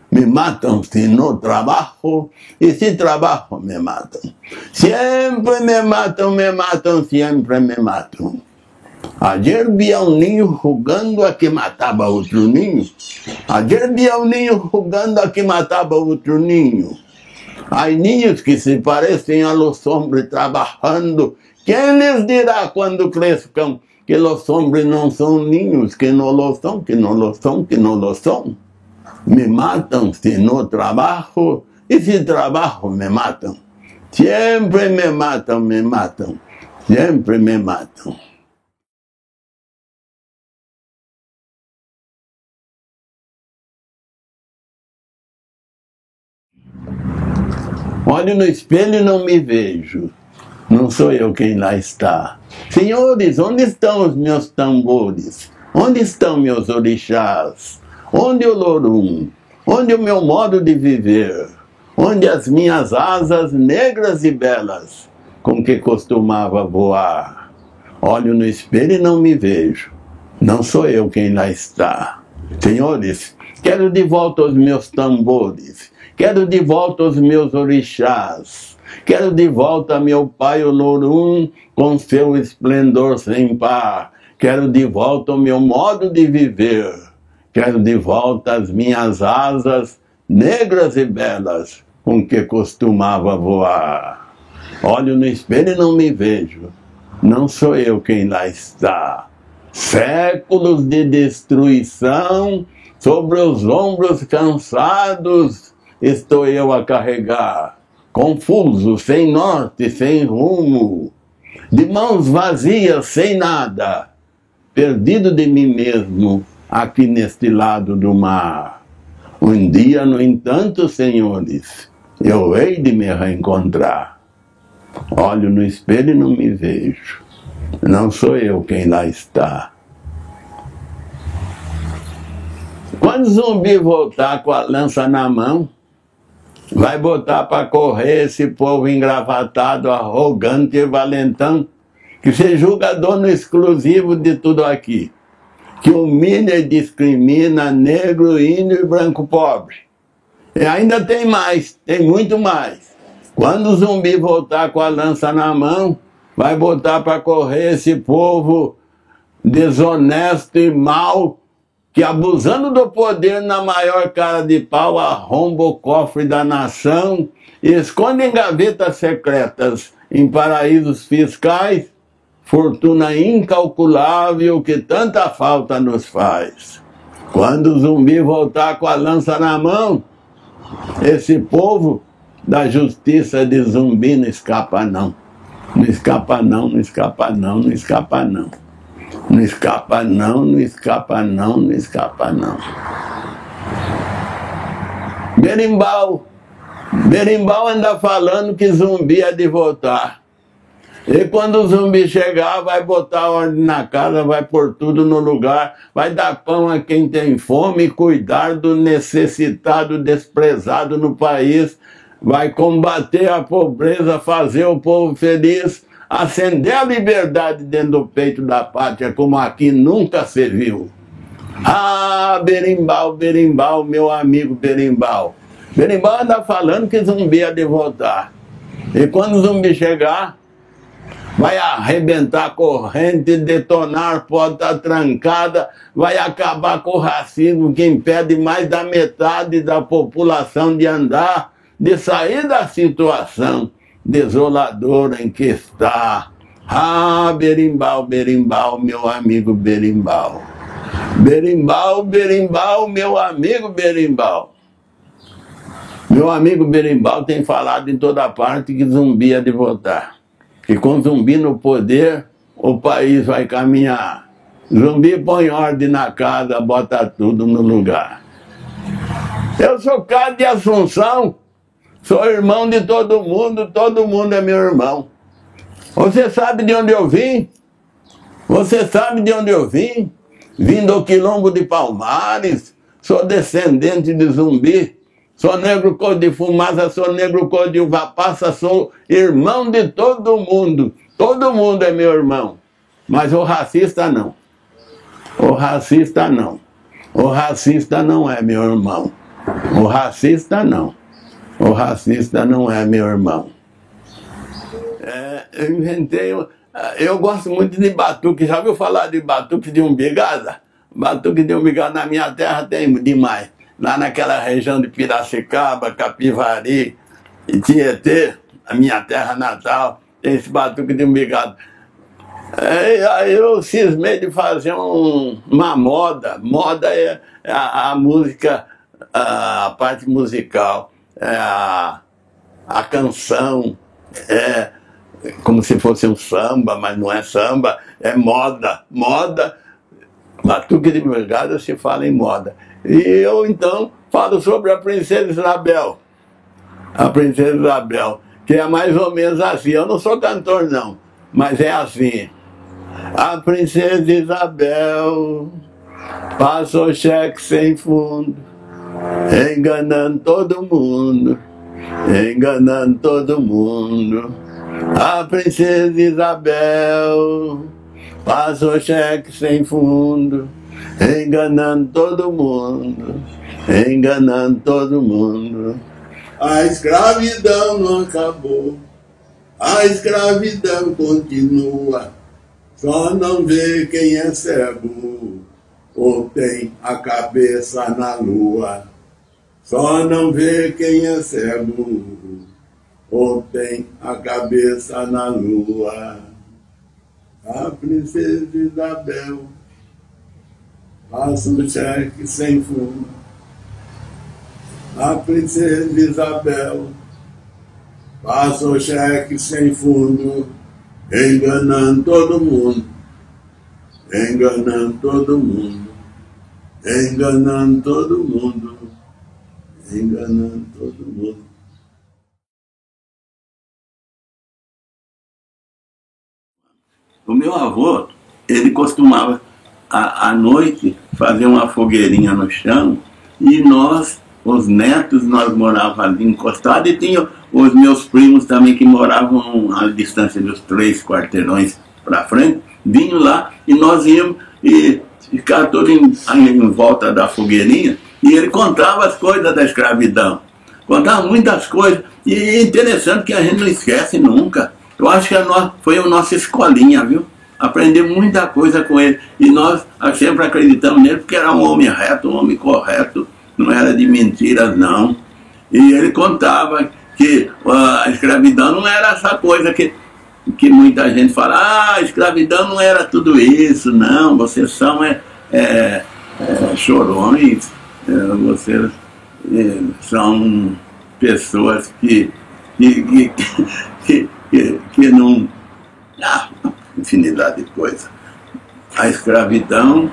Me matan si no trabajo, y si trabajo me matan. Siempre me matan, siempre me matan. Ayer vi a un niño jugando a que mataba a otro niño. Ayer vi a un niño jugando a que mataba a otro niño. Hay niños que se parecen a los hombres trabajando. ¿Quién les dirá cuando crezcan que los hombres no son niños, que no lo son, que no lo son, que no lo son? Me matan si no trabajo, y si trabajo me matan. Siempre me matan, siempre me matan. Olho no espelho e não me vejo. Não sou eu quem lá está. Senhores, onde estão os meus tambores? Onde estão meus orixás? Onde o Lorum? Onde o meu modo de viver? Onde as minhas asas negras e belas com que costumava voar? Olho no espelho e não me vejo. Não sou eu quem lá está. Senhores, quero de volta os meus tambores. Quero de volta os meus orixás. Quero de volta meu pai o Lorum com seu esplendor sem par. Quero de volta o meu modo de viver. Quero de volta as minhas asas negras e belas com que costumava voar. Olho no espelho e não me vejo. Não sou eu quem lá está. Séculos de destruição sobre os ombros cansados estou eu a carregar. Confuso, sem norte, sem rumo, de mãos vazias, sem nada, perdido de mim mesmo, aqui neste lado do mar. Um dia, no entanto, senhores, eu hei de me reencontrar. Olho no espelho e não me vejo. Não sou eu quem lá está. Quando o zumbi voltar com a lança na mão, vai botar para correr esse povo engravatado, arrogante e valentão, que se julga dono exclusivo de tudo aqui, que humilha e discrimina negro, índio e branco pobre. E ainda tem mais, tem muito mais. Quando o zumbi voltar com a lança na mão, vai botar para correr esse povo desonesto e mau, que abusando do poder na maior cara de pau arromba o cofre da nação e esconde em gavetas secretas, em paraísos fiscais, fortuna incalculável que tanta falta nos faz. Quando o zumbi voltar com a lança na mão, esse povo da justiça de zumbi não escapa não. Não escapa não, não escapa não, não escapa não. Não escapa não, não escapa não, não escapa não. Berimbau anda falando que zumbi é de voltar. E quando o zumbi chegar, vai botar ordem na casa, vai pôr tudo no lugar, vai dar pão a quem tem fome, cuidar do necessitado, desprezado no país, vai combater a pobreza, fazer o povo feliz, acender a liberdade dentro do peito da pátria, como aqui nunca se viu. Ah, Berimbau, Berimbau, meu amigo Berimbau. Berimbau anda falando que zumbi ia de voltar. E quando o zumbi chegar, vai arrebentar a corrente, detonar porta trancada, vai acabar com o racismo que impede mais da metade da população de andar, de sair da situação desoladora em que está. Ah, Berimbau, Berimbau, meu amigo Berimbau. Berimbau, Berimbau, meu amigo Berimbau. Meu amigo Berimbau tem falado em toda parte que zumbi é de voltar. Que com zumbi no poder, o país vai caminhar. Zumbi põe ordem na casa, bota tudo no lugar. Eu sou Cado de Assunção, sou irmão de todo mundo é meu irmão. Você sabe de onde eu vim? Você sabe de onde eu vim? Vim do Quilombo de Palmares, sou descendente de zumbi. Sou negro cor de fumaça, sou negro cor de uva passa, sou irmão de todo mundo. Todo mundo é meu irmão. Mas o racista não. O racista não. O racista não é meu irmão. O racista não. O racista não é meu irmão. Eu inventei... Eu gosto muito de batuque. Já ouviu falar de batuque de umbigada? Batuque de umbigada na minha terra tem demais. Lá naquela região de Piracicaba, Capivari e Tietê, a minha terra natal, tem esse batuque de umbigado. Aí eu cismei de fazer uma moda. Moda é a música, a parte musical, a canção, como se fosse um samba, mas não é samba, é moda. Moda, batuque de umbigado se fala em moda. E eu, então, falo sobre a Princesa Isabel. A Princesa Isabel, que é mais ou menos assim. Eu não sou cantor, não, mas é assim. A Princesa Isabel passou cheque sem fundo, enganando todo mundo, enganando todo mundo. A Princesa Isabel passou cheque sem fundo, enganando todo mundo, enganando todo mundo. A escravidão não acabou, a escravidão continua. Só não vê quem é cego ou tem a cabeça na lua. Só não vê quem é cego ou tem a cabeça na lua. A Princesa Isabel passa um cheque sem fundo. A Princesa Isabel passa o cheque sem fundo, enganando todo mundo, enganando todo mundo, enganando todo mundo, enganando todo mundo. O meu avô, ele costumava à noite fazer uma fogueirinha no chão e nós, os netos, nós morávamos ali encostados e tinha os meus primos também que moravam à distância dos 3 quarteirões para frente, vinham lá e nós íamos e ficar todos em volta da fogueirinha e ele contava as coisas da escravidão, contava muitas coisas e é interessante que a gente não esquece nunca. Eu acho que foi a nossa escolinha, viu? Aprendi muita coisa com ele. E nós sempre acreditamos nele porque era um homem reto, um homem correto. Não era de mentiras, não. E ele contava que a escravidão não era essa coisa que muita gente fala. Ah, a escravidão não era tudo isso, não. Vocês são chorões. Vocês são pessoas que não... infinidade de coisas. A escravidão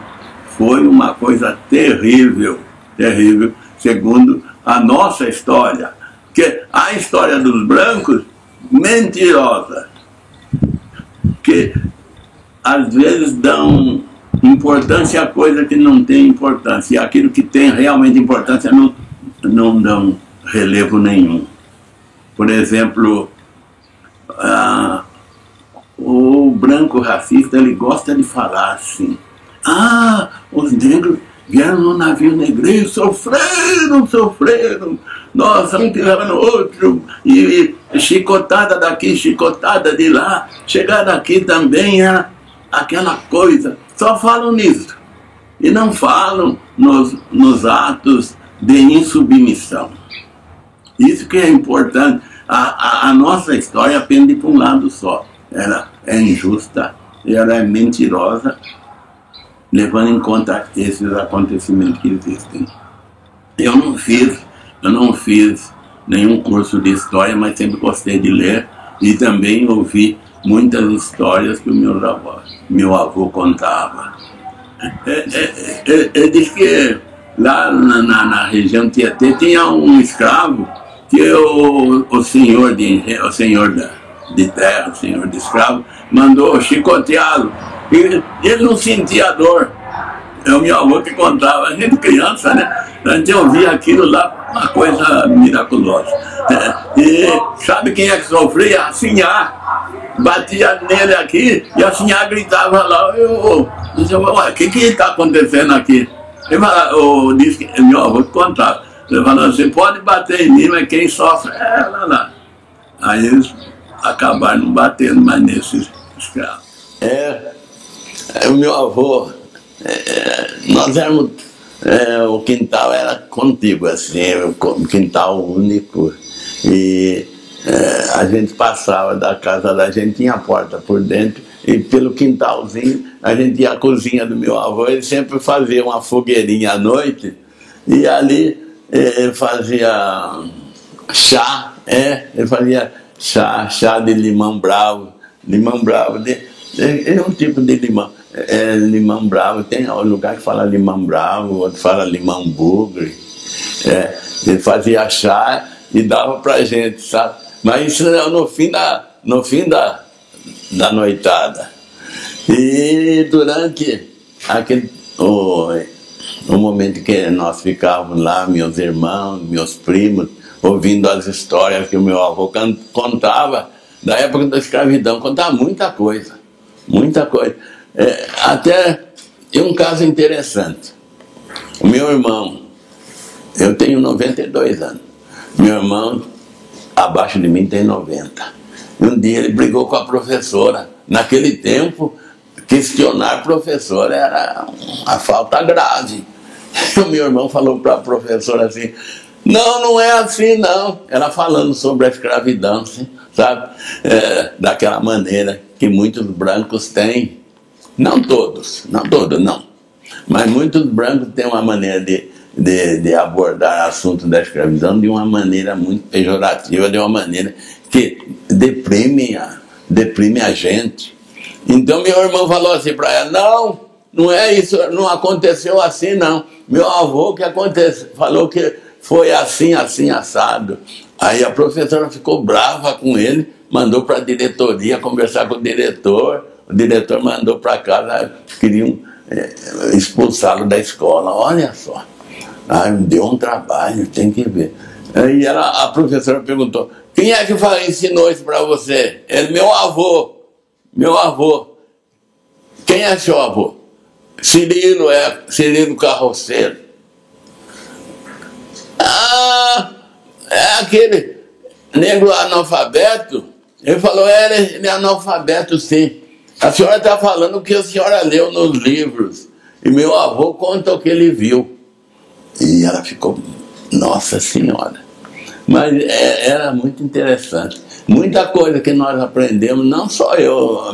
foi uma coisa terrível, terrível, segundo a nossa história. Porque a história dos brancos, mentirosa. que às vezes dão importância a coisa que não tem importância, e aquilo que tem realmente importância não dão relevo nenhum. Por exemplo, o branco racista, ele gosta de falar assim: ah, os negros vieram no navio negreiro, sofreram, nossa, um tirava no outro, e chicotada daqui, chicotada de lá, chegar aqui também aquela coisa. Só falam nisso, e não falam nos atos de insubmissão. Isso que é importante. A nossa história pende para um lado só. Ela é injusta, ela é mentirosa, levando em conta esses acontecimentos que existem. Eu não fiz nenhum curso de história, mas sempre gostei de ler e também ouvi muitas histórias que o meu avô contava. Ele disse que lá na região Tietê tinha um escravo que o senhor de terra, o senhor de escravo, mandou chicoteá-lo. E ele não sentia dor. É o meu avô que contava. A gente criança, né? A gente ouvia aquilo lá, uma coisa miraculosa. E sabe quem é que sofria? A Sinhá. Batia nele aqui e a Sinhá gritava lá: o que está acontecendo aqui? Ele disse que meu avô contava. Ele falou: você pode bater em mim, mas quem sofre é lá. Aí eles acabaram não batendo mais nesses escravos. O meu avô, nós éramos, o quintal era contíguo, assim, um quintal único, e a gente passava da casa da gente, tinha a porta por dentro, e pelo quintalzinho a gente ia à cozinha do meu avô. Ele sempre fazia uma fogueirinha à noite, e ali ele fazia chá, ele fazia chá de limão bravo, é um tipo de limão, limão bravo. Tem um lugar que fala limão bravo, outro fala limão bugre. Ele fazia chá e dava pra gente, sabe? Mas isso era no fim da noitada. E durante o momento que nós ficávamos lá, meus irmãos, meus primos, ouvindo as histórias que o meu avô contava, da época da escravidão, contava muita coisa. Até um caso interessante. O meu irmão, eu tenho 92 anos, meu irmão, abaixo de mim, tem 90. Um dia ele brigou com a professora. Naquele tempo, questionar a professora era uma falta grave. O meu irmão falou para a professora assim: não é assim não. Ela falando sobre a escravidão, assim, sabe? Daquela maneira que muitos brancos têm. Não todos, não. Mas muitos brancos têm uma maneira de abordar o assunto da escravidão de uma maneira muito pejorativa, de uma maneira que deprime a gente. Então meu irmão falou assim para ela: não é isso, não aconteceu assim não. Meu avô falou que foi assim, assado. Aí a professora ficou brava com ele, mandou para a diretoria conversar com o diretor mandou para casa, queriam expulsá-lo da escola. Olha só, deu um trabalho, tem que ver. Aí a professora perguntou: quem é que ensinou isso para você? Ele: meu avô. Quem é seu avô? Cirilo Carroceiro. É aquele negro analfabeto? Ele falou: ele é analfabeto, sim. A senhora está falando o que a senhora leu nos livros. E meu avô conta o que ele viu. E ela ficou: nossa senhora. Mas era muito interessante. Muita coisa que nós aprendemos, não só eu,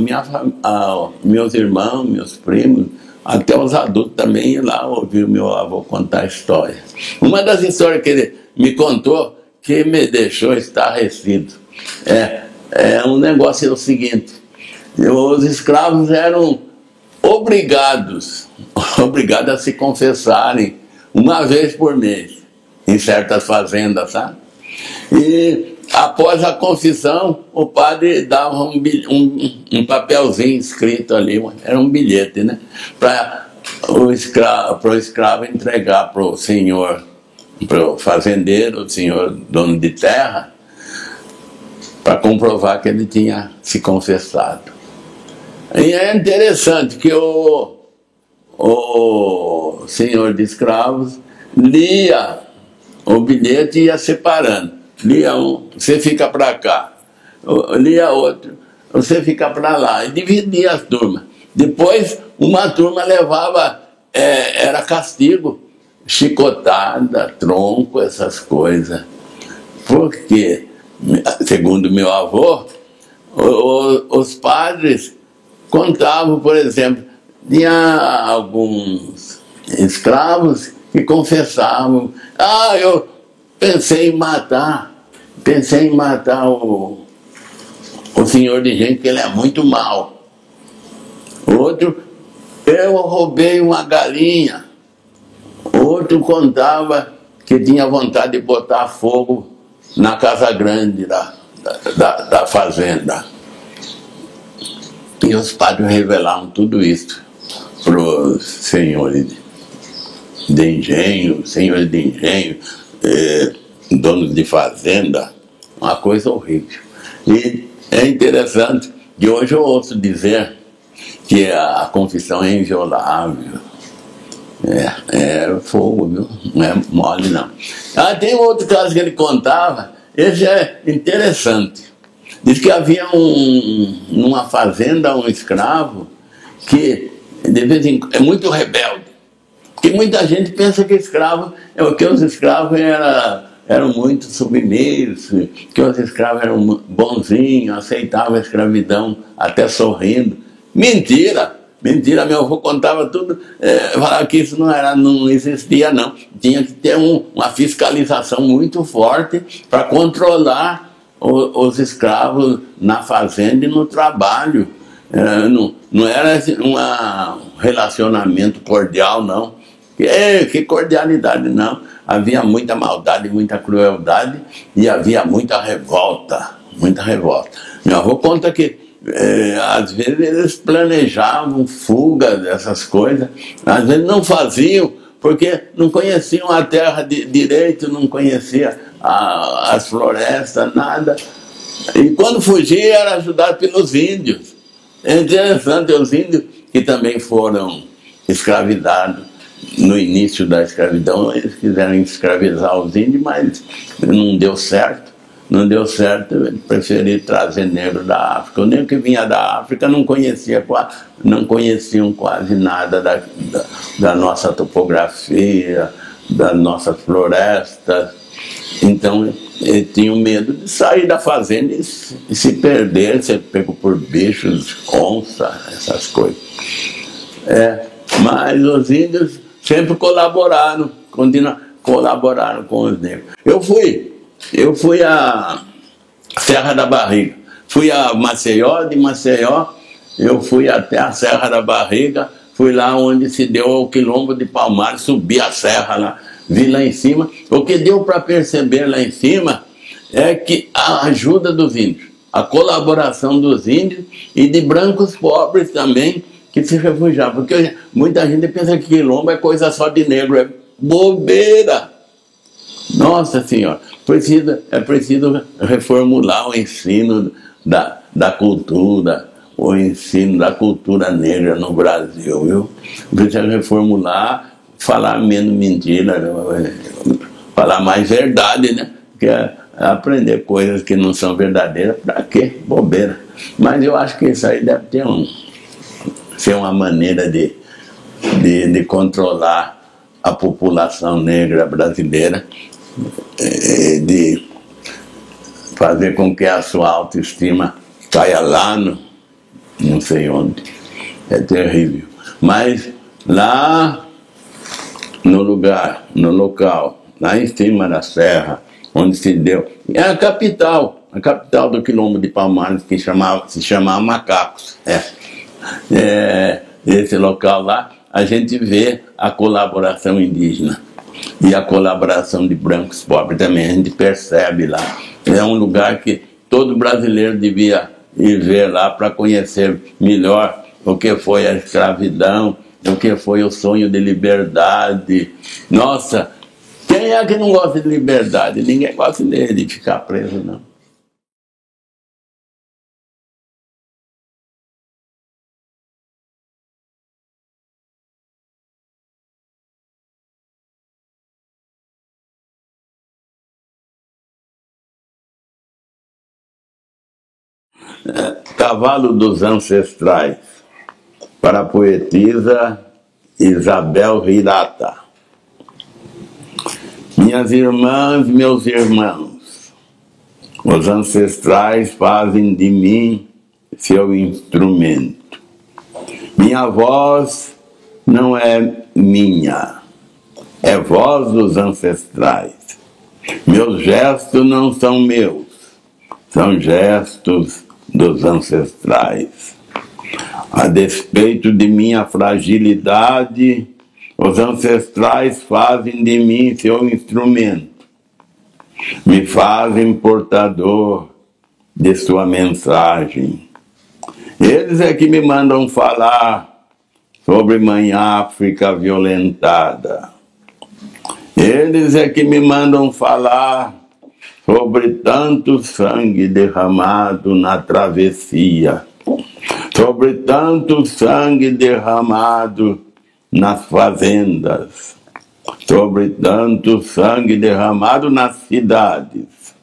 meus irmãos, meus primos, até os adultos também iam lá ouvir o meu avô contar a história. Uma das histórias que ele me contou que me deixou estarrecido. Um negócio o seguinte: os escravos eram obrigados a se confessarem uma vez por mês, em certas fazendas, sabe? E após a confissão, o padre dava um papelzinho escrito ali, era um bilhete, né? Para o escravo entregar para o senhor, para o fazendeiro, o senhor dono de terra, para comprovar que ele tinha se confessado. E é interessante que o senhor de escravos lia o bilhete e ia separando. Lia um, você fica para cá. Lia outro, você fica para lá. E dividia as turmas. Depois, uma turma levava, era castigo, chicotada, tronco, essas coisas. Porque, segundo meu avô, os padres contavam, por exemplo, tinha alguns escravos que confessavam: ah, eu pensei em matar o senhor de gente, que ele é muito mau. Outro, eu roubei uma galinha. Outro contava que tinha vontade de botar fogo na casa grande da fazenda. E os padres revelavam tudo isso para os senhores de engenho, donos de fazenda, uma coisa horrível. E é interessante que hoje eu ouço dizer que a confissão é inviolável. É fogo, viu? Não é mole, não. Ah, tem outro caso que ele contava, esse é interessante. Diz que havia numa fazenda um escravo que de vez em quando é muito rebelde. Porque muita gente pensa que escravo que os escravos eram muito submissos, que os escravos eram bonzinhos, aceitavam a escravidão até sorrindo. Mentira! Mentira, meu avô contava tudo, falava que isso não existia, não. Tinha que ter uma fiscalização muito forte para controlar os escravos na fazenda e no trabalho. Não era um relacionamento cordial, não. Que cordialidade, não. Havia muita maldade, muita crueldade e havia muita revolta. Muita revolta. Meu avô conta que às vezes eles planejavam fugas dessas coisas, às vezes não faziam porque não conheciam a terra direito, não conheciam as florestas, nada. E quando fugia era ajudado pelos índios. É interessante, os índios que também foram escravizados no início da escravidão, eles quiseram escravizar os índios, mas não deu certo. Não deu certo, eu preferi trazer negro da África. O negro que vinha da África não conheciam quase nada da nossa topografia, das nossas florestas. Então, eles tinham medo de sair da fazenda e se perder, ser pego por bichos, onça, essas coisas. Mas os índios sempre colaboraram com os negros. Eu fui a Serra da Barriga, fui a Maceió, de Maceió eu fui até a Serra da Barriga, fui lá onde se deu o quilombo de Palmares, subi a serra lá, vi lá em cima. O que deu para perceber lá em cima é que a ajuda dos índios, a colaboração dos índios e de brancos pobres também que se refugiavam, porque muita gente pensa que quilombo é coisa só de negro, é bobeira. Nossa Senhora, é preciso reformular o ensino da cultura, o ensino da cultura negra no Brasil, viu? Precisa reformular, falar menos mentira, falar mais verdade, né? Porque aprender coisas que não são verdadeiras, pra quê? Bobeira. Mas eu acho que isso aí deve ter ser uma maneira de controlar a população negra brasileira, de fazer com que a sua autoestima caia lá não sei onde. É terrível. Mas lá no local, lá em cima da serra, onde se deu, é a capital do quilombo de Palmares, que se chamava Macacos. Esse local lá, a gente vê a colaboração indígena e a colaboração de brancos pobres também, a gente percebe lá. É um lugar que todo brasileiro devia ir ver lá para conhecer melhor o que foi a escravidão, o que foi o sonho de liberdade. Nossa, quem é que não gosta de liberdade? Ninguém gosta de ficar preso, não. Cavalo dos Ancestrais, para a poetisa Isabel Hirata. Minhas irmãs, meus irmãos, os ancestrais fazem de mim seu instrumento. Minha voz não é minha, é voz dos ancestrais. Meus gestos não são meus, são gestos dos ancestrais. A despeito de minha fragilidade, os ancestrais fazem de mim seu instrumento. Me fazem portador de sua mensagem. Eles é que me mandam falar sobre Mãe África violentada. Eles é que me mandam falar sobre tanto sangue derramado na travessia, sobre tanto sangue derramado nas fazendas, sobre tanto sangue derramado nas cidades,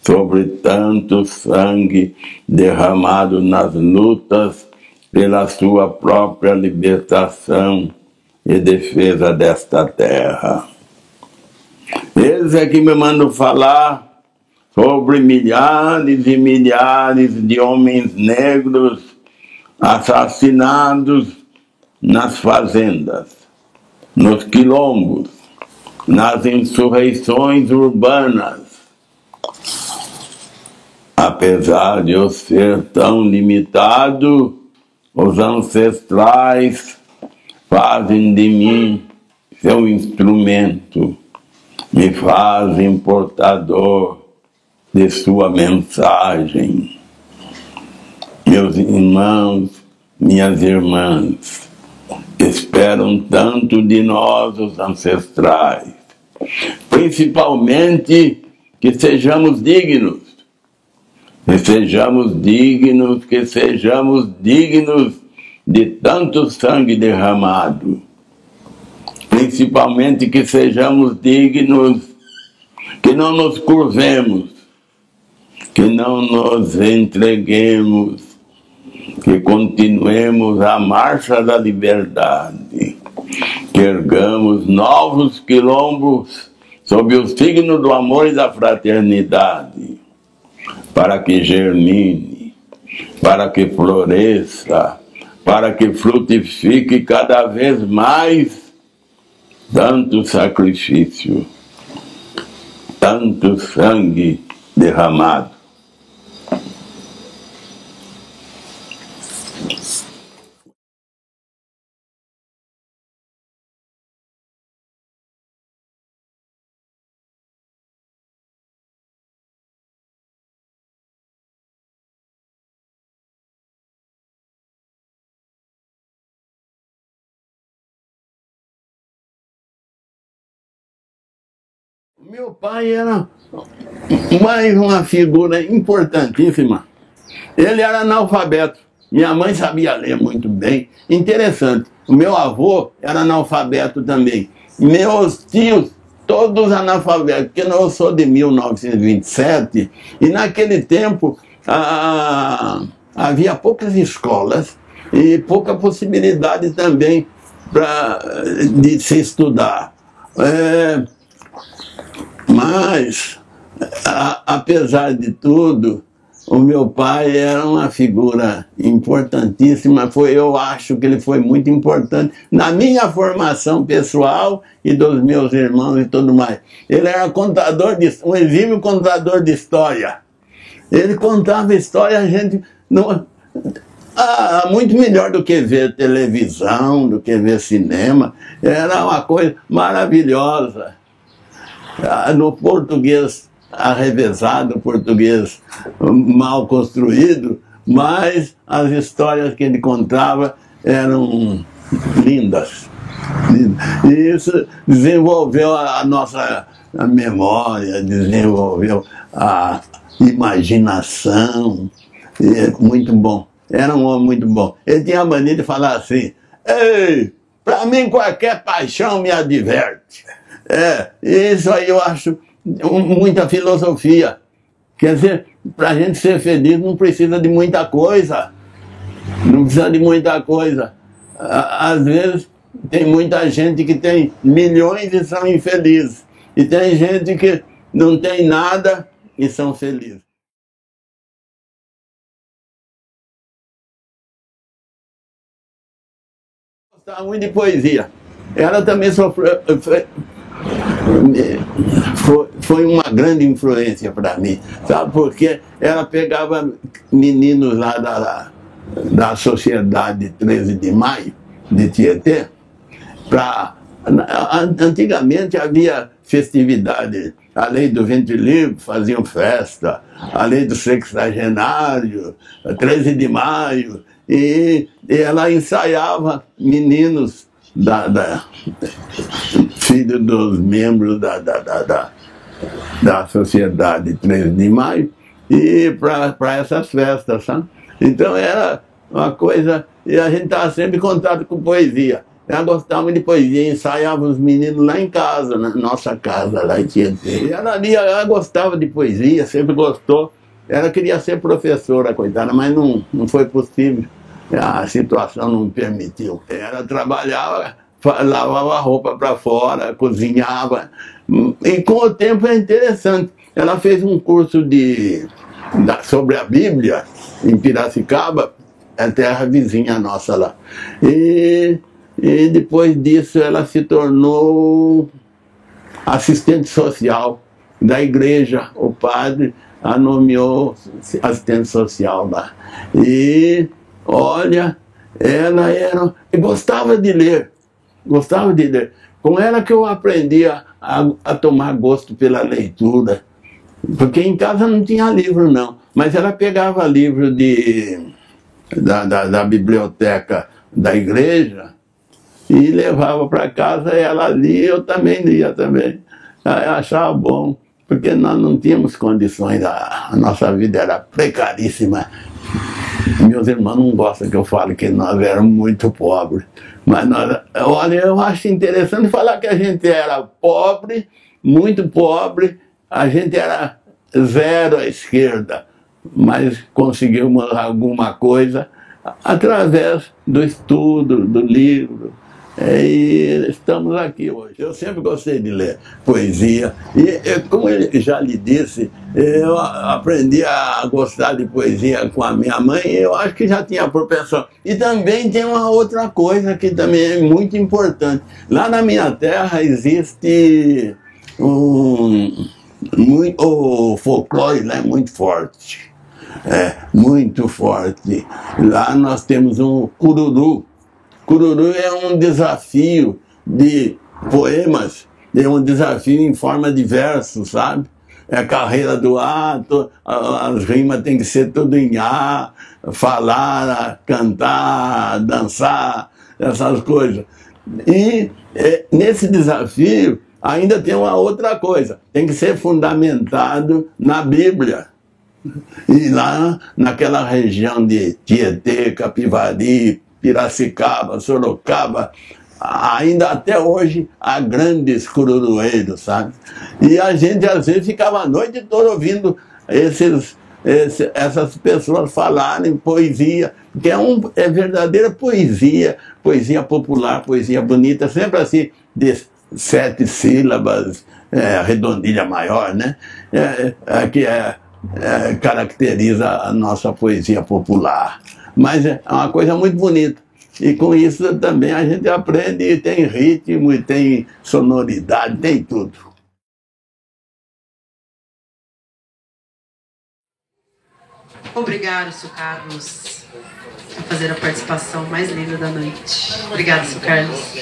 sobre tanto sangue derramado nas lutas pela sua própria libertação e defesa desta terra. Eles é que me mandam falar sobre milhares e milhares de homens negros assassinados nas fazendas, nos quilombos, nas insurreições urbanas. Apesar de eu ser tão limitado, os ancestrais fazem de mim seu instrumento, me fazem portador de sua mensagem. Meus irmãos, minhas irmãs, esperam tanto de nós, os ancestrais, principalmente que sejamos dignos, que sejamos dignos de tanto sangue derramado, principalmente que sejamos dignos, que não nos curvemos, que não nos entreguemos, que continuemos a marcha da liberdade, que ergamos novos quilombos sob o signo do amor e da fraternidade, para que germine, para que floresça, para que frutifique cada vez mais tanto sacrifício, tanto sangue derramado. Meu pai era mais uma figura importantíssima. Ele era analfabeto. Minha mãe sabia ler muito bem. Interessante. O meu avô era analfabeto também. Meus tios, todos analfabetos, porque eu sou de 1927 e naquele tempo havia poucas escolas e pouca possibilidade também de se estudar. Mas, apesar de tudo, o meu pai era uma figura importantíssima. Eu acho que ele foi muito importante na minha formação pessoal e dos meus irmãos e tudo mais. Ele era um exímio contador de história. Ele contava história, a gente muito melhor do que ver televisão, do que ver cinema. Era uma coisa maravilhosa. No português arrevesado, português mal construído, mas as histórias que ele contava eram lindas. E isso desenvolveu a nossa memória, desenvolveu a imaginação. Muito bom. Era um homem muito bom. Ele tinha a mania de falar assim: ei, para mim qualquer paixão me adverte. Isso aí eu acho muita filosofia. Quer dizer, para a gente ser feliz não precisa de muita coisa. Não precisa de muita coisa. Às vezes tem muita gente que tem milhões e são infelizes. E tem gente que não tem nada e são felizes. Gostava muito de poesia. Ela também sofreu, foi uma grande influência para mim, sabe? Porque ela pegava meninos lá da Sociedade 13 de Maio, de Tietê, antigamente havia festividade, a lei do ventre livre, faziam festa, a lei do sexagenário, 13 de maio, e ela ensaiava meninos filhos dos membros da Sociedade 13 de Maio, e para essas festas, sabe? Então era uma coisa, e a gente estava sempre em contato com poesia. Ela gostava de poesia, ensaiava os meninos lá em casa, na nossa casa, lá em Tietê. E ela gostava de poesia, sempre gostou. Ela queria ser professora, coitada, mas não foi possível. A situação não permitiu. Ela trabalhava, lavava roupa para fora, cozinhava. E com o tempo é interessante. Ela fez um curso sobre a Bíblia em Piracicaba, a terra vizinha nossa lá. E depois disso ela se tornou assistente social da igreja. O padre a nomeou assistente social lá. E olha, ela gostava de ler. Gostava de ler. Com ela que eu aprendi a tomar gosto pela leitura. Porque em casa não tinha livro não. Mas ela pegava livro da biblioteca da igreja e levava para casa, ela lia, eu também lia também. Eu achava bom, porque nós não tínhamos condições, a nossa vida era precaríssima. Meus irmãos não gostam que eu fale que nós éramos muito pobres. Mas olha, eu acho interessante falar que a gente era pobre, muito pobre, a gente era zero à esquerda, mas conseguimos alguma coisa através do estudo, do livro. E estamos aqui hoje. Eu sempre gostei de ler poesia e, como eu já lhe disse, eu aprendi a gostar de poesia com a minha mãe e eu acho que já tinha propensão. E também tem uma outra coisa que também é muito importante. Lá na minha terra existe o folclore, né, muito forte. Muito forte. Lá nós temos um cururu. Cururu é um desafio de poemas, é um desafio em forma de versos, sabe? É a carreira do ato, as rimas tem que ser tudo em A, falar, cantar, dançar, essas coisas. E nesse desafio ainda tem uma outra coisa, tem que ser fundamentado na Bíblia. E lá naquela região de Tietê, Capivari, Piracicaba, Sorocaba, ainda até hoje há grandes cururueiros, sabe? E a gente às vezes ficava a noite toda ouvindo essas pessoas falarem poesia, que é verdadeira poesia, poesia popular, poesia bonita, sempre assim, de 7 sílabas, redondilha maior, né? Que caracteriza a nossa poesia popular. Mas é uma coisa muito bonita. E com isso também a gente aprende, e tem ritmo, e tem sonoridade, tem tudo. Obrigado, Sr. Carlos, por fazer a participação mais linda da noite. Obrigado, Sr. Carlos.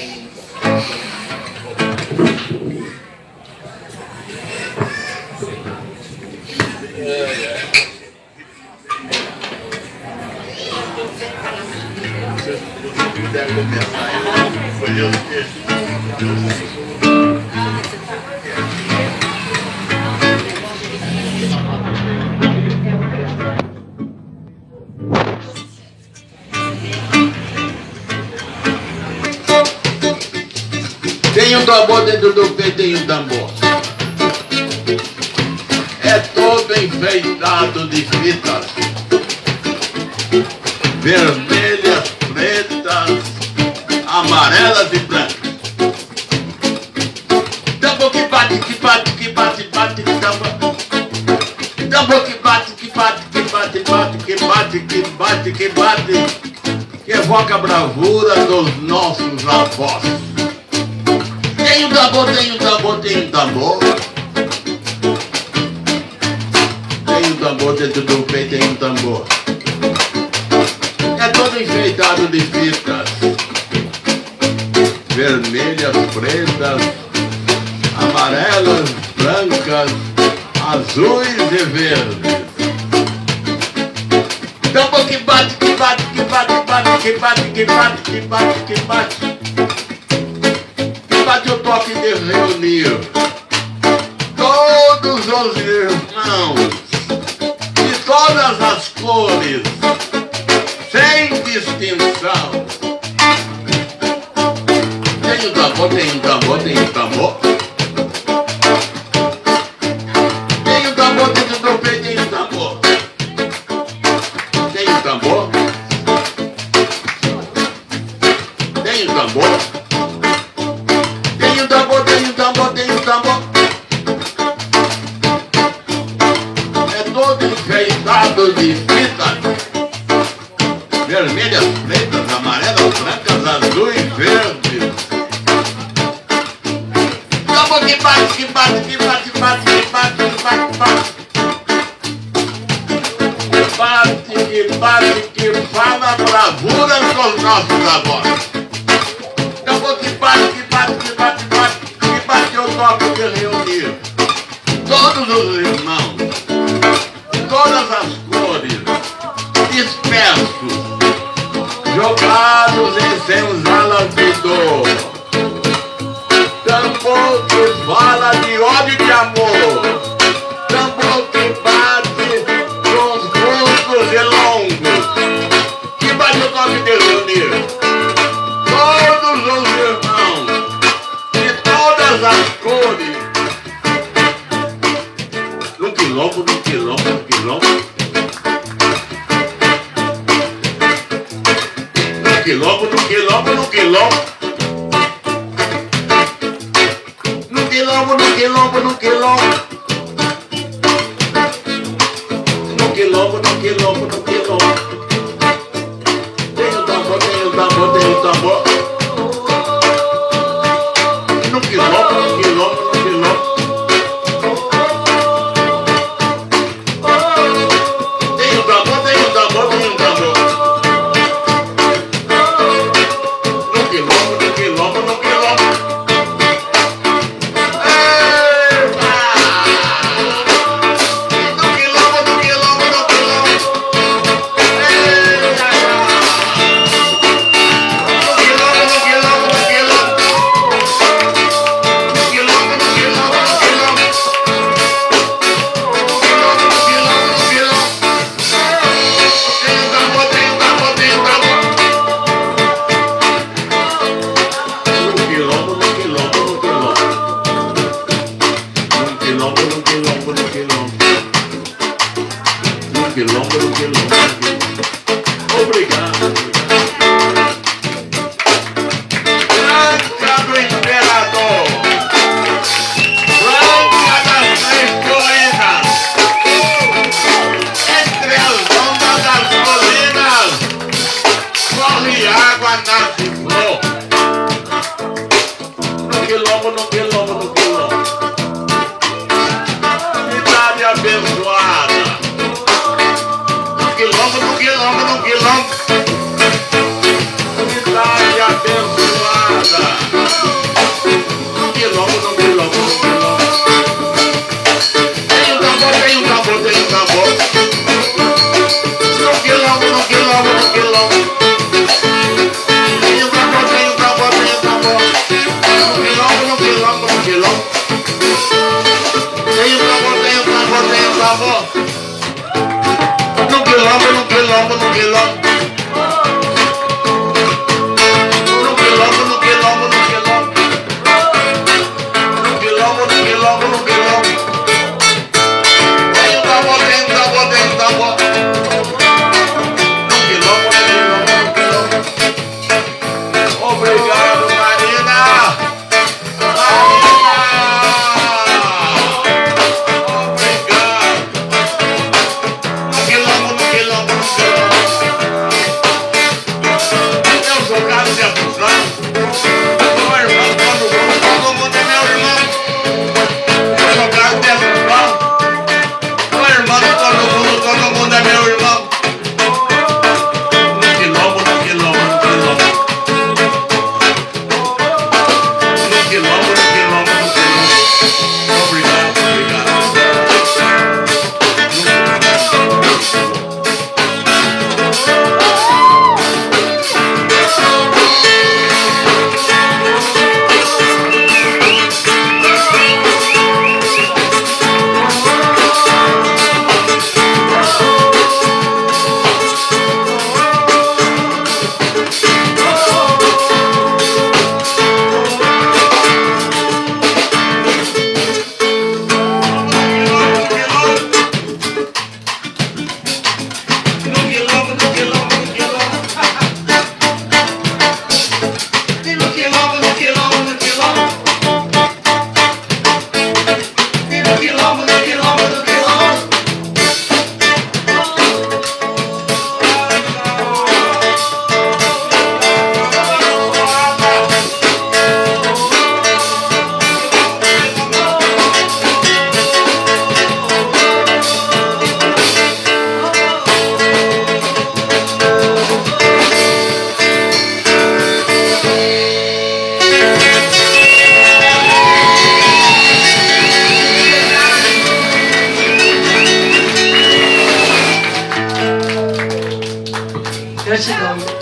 Tem um tambor dentro do peito, tem um tambor. É todo enfeitado de fitas vermelhas, pretas, amarelas e brancas. Tambor que bate, que bate, que bate, bate, tambor. Tambor que bate, que bate, que bate, bate, que bate, que bate, que bate, que evoca a bravura dos nossos avós. Tem um tambor, tem um tambor, tem um tambor. Tem um tambor dentro do peito, tem um tambor. É todo enfeitado de fitas vermelhas, pretas, amarelas, brancas, azuis e verdes. Tambor que bate, que bate, que bate, bate, que bate, que bate, que bate, que bate. Bate o toque de reunir todos os irmãos de todas as cores, sem distinção. Tem um tambor, tem um tambor, tem um tambor. Tem um tambor dentro do peito, tem um tambor. Tem um tambor. Tem um tambor. Tem um tambor, tem um tambor, tem um tambor. É todo enfeitado de fitas vermelhas, pretas, amarelas, brancas, azuis e verdes. Tambor que bate, que bate, que bate, bate, que bate, que bate, bate. Que bate, que bate, que fala a bravura dos nossos avós. Tambor que bate, que bate, que bate, bate, que bate o toque de reunir todos os irmãos, de todas as cores, dispersos, jogados em senzalas de dor. Tambor que fala de ódio e de amor. Tambor que bate com os curtos e longos, que bate o toque de reunir todos os irmãos de todas as cores. No quilombo, no quilombo, no quilombo. No quilombo, no quilombo, no quilombo. No quilombo, no quilombo, no quilombo. No quilombo, no quilombo, no quilombo. Tem o tambor, tem o tambor, tem o tambor. No quilombo, no quilombo, no quilombo. Tem o tambor, tem o tambor, tem o tambor. No quilombo, no quilombo, no quilombo. No quilombo, no quilombo, no quilombo. Obrigado. Branca do Imperador, branca das três colinas, entre as ondas das colinas, corre água, nasce flor. No quilombo, no quilombo, no quilombo. Cidade abençoada. No quilombo, no quilombo, no quilombo. Gratidão.